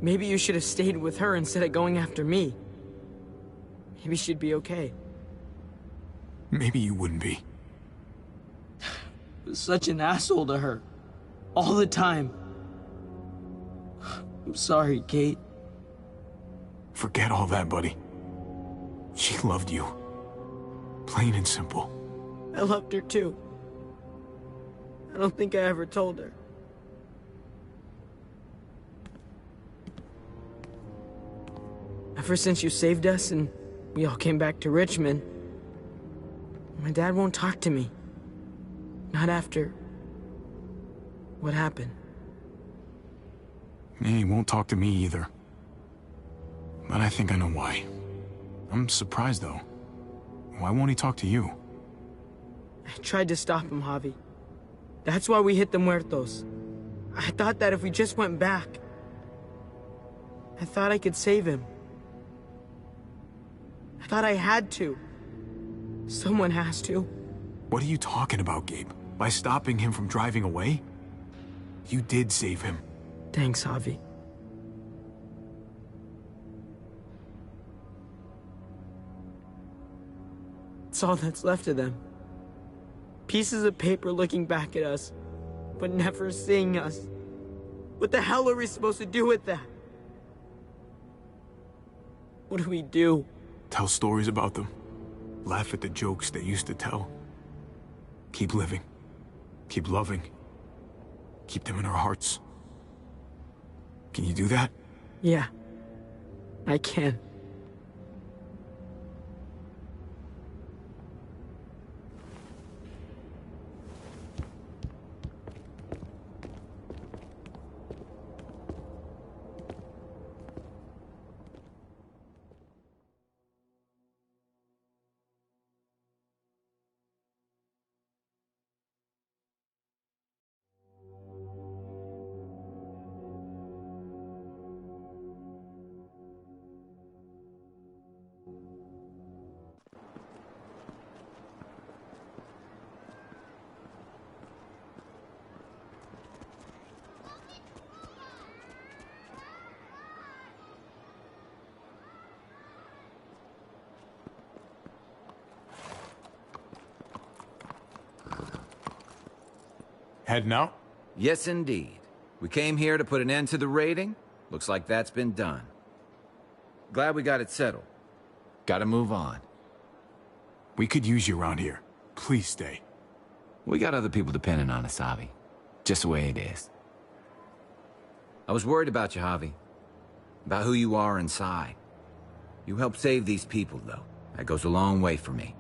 Maybe you should have stayed with her instead of going after me. Maybe she'd be okay. Maybe you wouldn't be. I was such an asshole to her. All the time. I'm sorry, Kate. Forget all that, buddy. She loved you. Plain and simple. I loved her too. I don't think I ever told her. Ever since you saved us and we all came back to Richmond, my dad won't talk to me. Not after what happened. Yeah, he won't talk to me either. But I think I know why. I'm surprised, though. Why won't he talk to you? I tried to stop him, Javi. That's why we hit the muertos. I thought that if we just went back, I thought I could save him. I thought I had to. Someone has to. What are you talking about, Gabe? By stopping him from driving away? You did save him. Thanks, Javi. It's all that's left of them. Pieces of paper looking back at us, but never seeing us. What the hell are we supposed to do with that? What do we do? Tell stories about them. Laugh at the jokes they used to tell. Keep living. Keep loving. Keep them in our hearts. Can you do that? Yeah, I can. Heading out? Yes, indeed. We came here to put an end to the raiding. Looks like that's been done. Glad we got it settled. Gotta move on. We could use you around here. Please stay. We got other people depending on us, Javi. Just the way it is. I was worried about you, Javi. About who you are inside. You helped save these people, though. That goes a long way for me.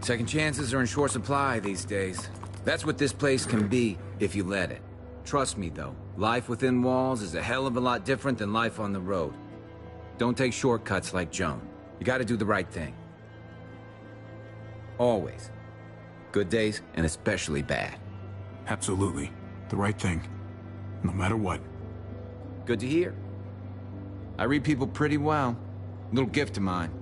Second chances are in short supply these days. That's what this place can be, if you let it. Trust me, though. Life within walls is a hell of a lot different than life on the road. Don't take shortcuts like Joan. You gotta do the right thing. Always. Good days, and especially bad. Absolutely. The right thing. No matter what. Good to hear. I read people pretty well. Little gift of mine.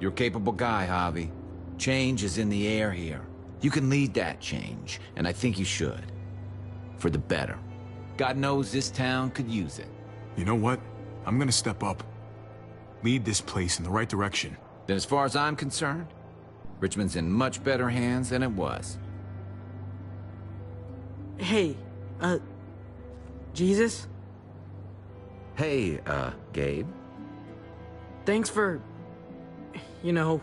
You're a capable guy, Javi. Change is in the air here. You can lead that change, and I think you should. For the better. God knows this town could use it. You know what? I'm gonna step up. Lead this place in the right direction. Then as far as I'm concerned, Richmond's in much better hands than it was. Hey, Jesus? Hey, Gabe. Thanks for, you know,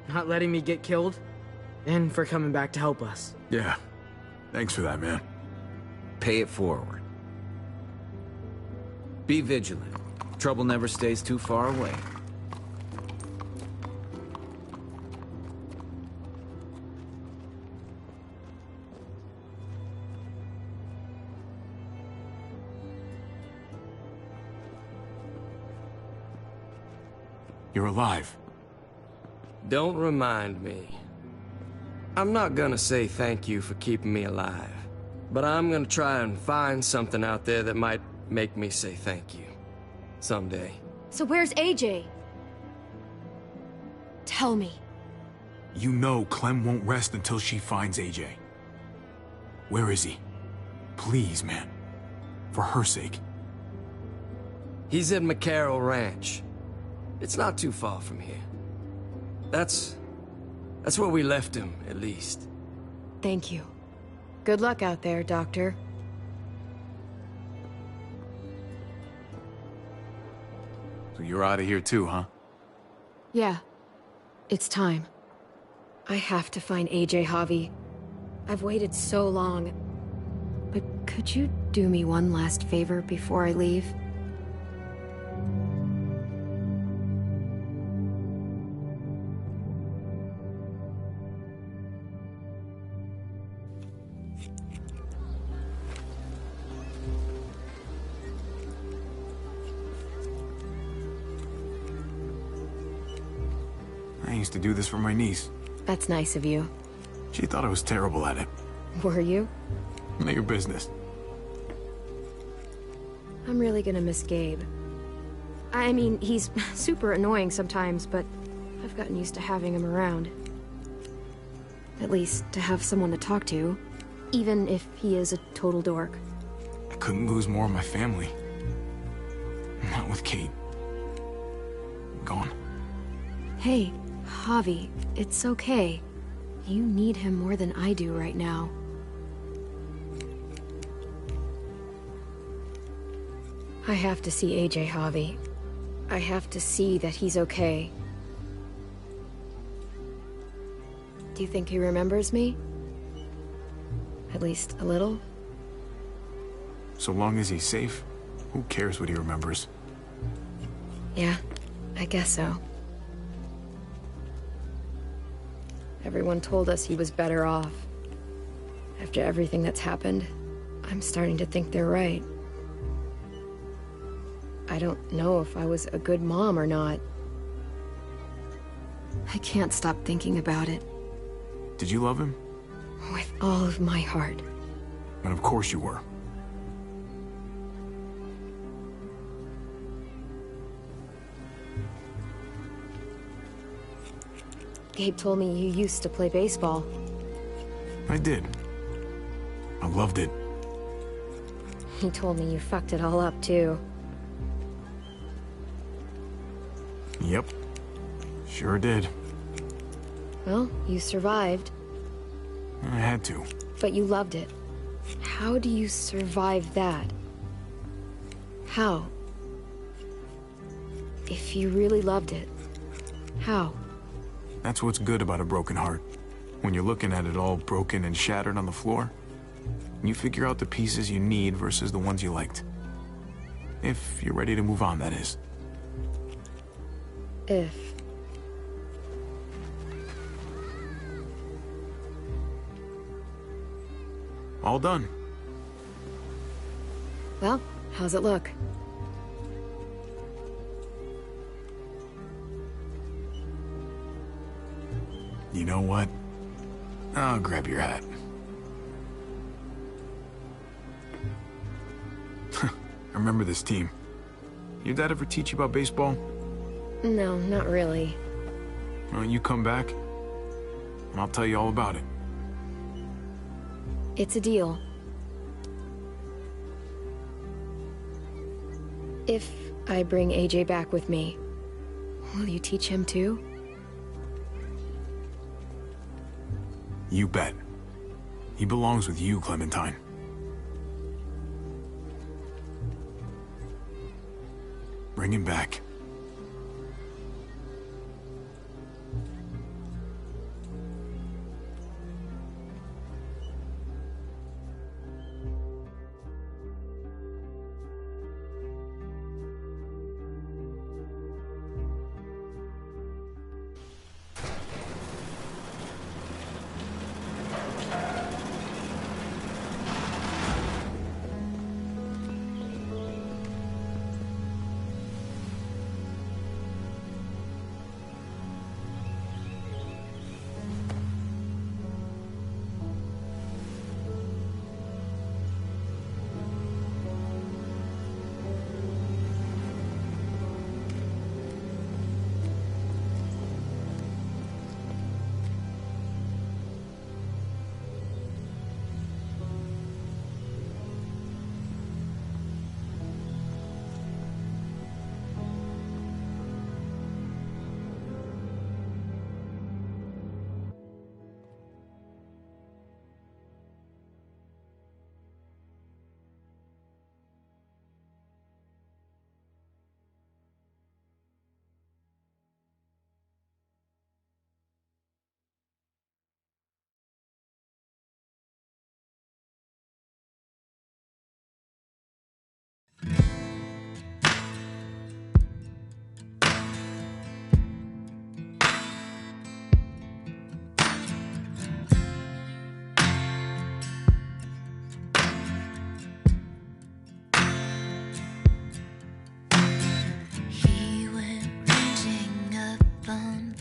not letting me get killed. And for coming back to help us. Yeah. Thanks for that, man. Pay it forward. Be vigilant. Trouble never stays too far away. You're alive. Don't remind me. I'm not gonna say thank you for keeping me alive, but I'm gonna try and find something out there that might make me say thank you. Someday. So where's AJ? Tell me. You know Clem won't rest until she finds AJ. Where is he? Please, man. For her sake. He's at McCarroll Ranch. It's not too far from here. That's where we left him, at least. Thank you. Good luck out there, Doctor. So you're out of here too, huh? Yeah. It's time. I have to find AJ, Javi. I've waited so long. But could you do me one last favor before I leave? I used to do this for my niece. That's nice of you. She thought I was terrible at it. Were you? None of your business. I'm really gonna miss Gabe. I mean, he's super annoying sometimes, but I've gotten used to having him around. At least, to have someone to talk to, even if he is a total dork. I couldn't lose more of my family. Not with Kate. Gone. Hey, Javi, it's okay. You need him more than I do right now. I have to see AJ, Javi. I have to see that he's okay. Do you think he remembers me? At least a little? So long as he's safe, who cares what he remembers? Yeah, I guess so. Everyone told us he was better off. After everything that's happened, I'm starting to think they're right. I don't know if I was a good mom or not. I can't stop thinking about it. Did you love him? With all of my heart. And of course you were. Gabe told me you used to play baseball. I did. I loved it. He told me you fucked it all up, too. Yep. Sure did. Well, you survived. I had to. But you loved it. How do you survive that? How? If you really loved it, how? That's what's good about a broken heart. When you're looking at it all broken and shattered on the floor, you figure out the pieces you need versus the ones you liked. If you're ready to move on, that is. If. All done. Well, how's it look? You know what? I'll grab your hat. I remember this team. Your dad ever teach you about baseball? No, not really. Well, you come back, and I'll tell you all about it. It's a deal. If I bring AJ back with me, will you teach him too? You bet. He belongs with you, Clementine. Bring him back.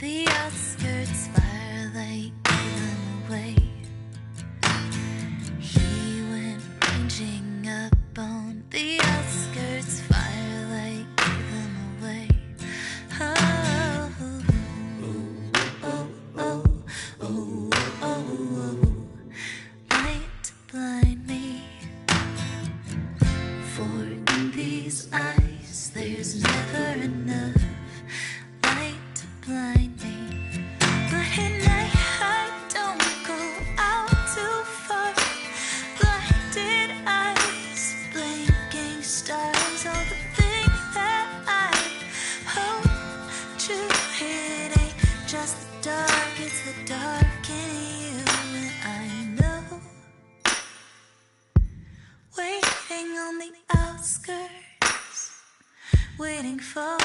the outskirts, firelight gave him away. He went ranging up on the outskirts, firelight gave him away. Oh, oh, oh, oh, oh, oh, oh. Light to blind me, for in these eyes there's never enough light to blind me. But at night I don't go out too far. Blinded eyes, blinking stars, all the things that I hope to hit ain't just the dark, it's the dark in you. And I know, waiting on the outskirts, waiting for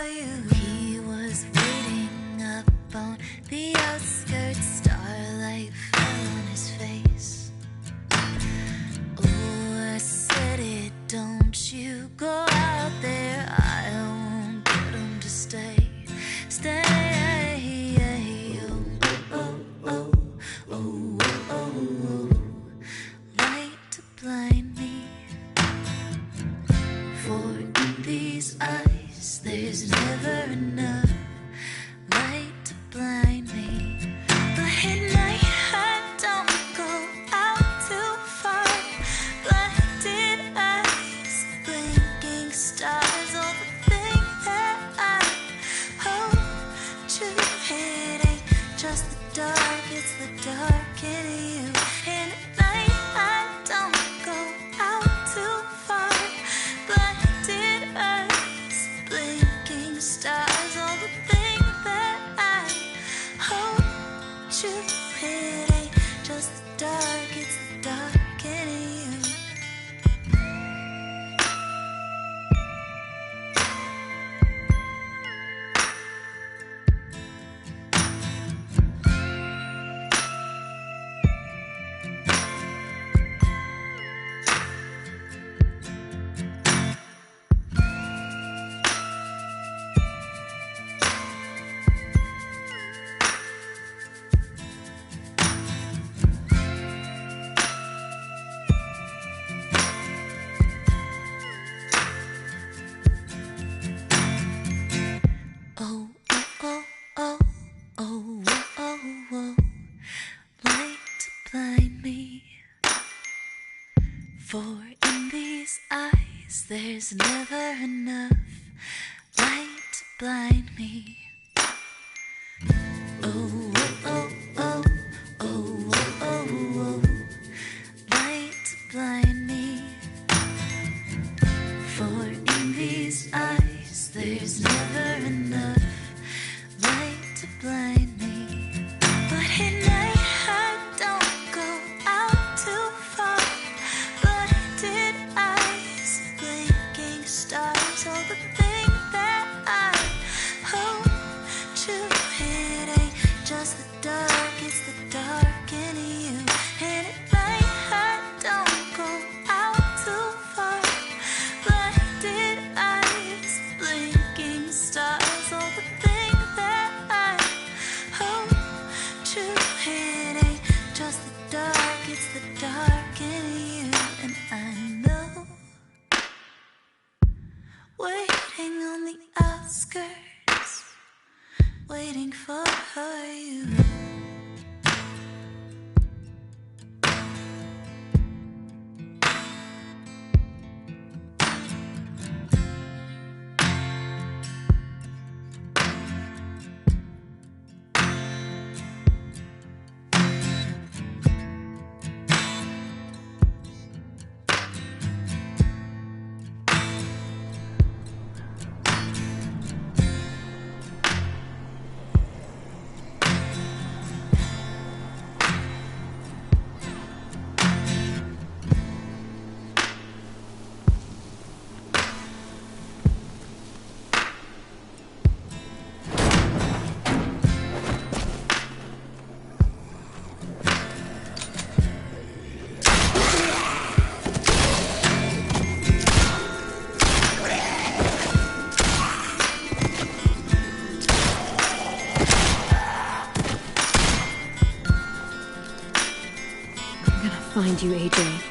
you. He was waiting up on the outskirts, starlight fell on his face. Oh, I said it, don't you go out there, I won't get him to stay. Stay. Oh, oh, oh, oh, oh, oh. Light to blind me, for in these eyes there's never enough light to blind me. But at night I don't go out too far. Blinded eyes, blinking stars, all the things that I hope to hit ain't just the dark, it's the dark in you. And at night I don't go out too far. Blinded eyes, blinking stars, all the things that I hope to hit ain't just the dark, it's the dark in you. Oh, oh, oh, oh, oh, oh, oh, light to blind me, for in these eyes there's never enough light to blind me. Oh, oh, oh, oh, oh, oh, oh, light to blind me, for in these eyes there's never enough light to blind me. But at night I don't go out too far. Blinded eyes, blinking stars, all the things that I hope to hit ain't just the dark, it's the dark in you. And at night I don't go out too far. Blinded eyes, blinking stars, all the things that I hope to hit ain't just the dark, it's the dark in you. And I know, waiting on the outskirts, waiting for you. find you, AJ.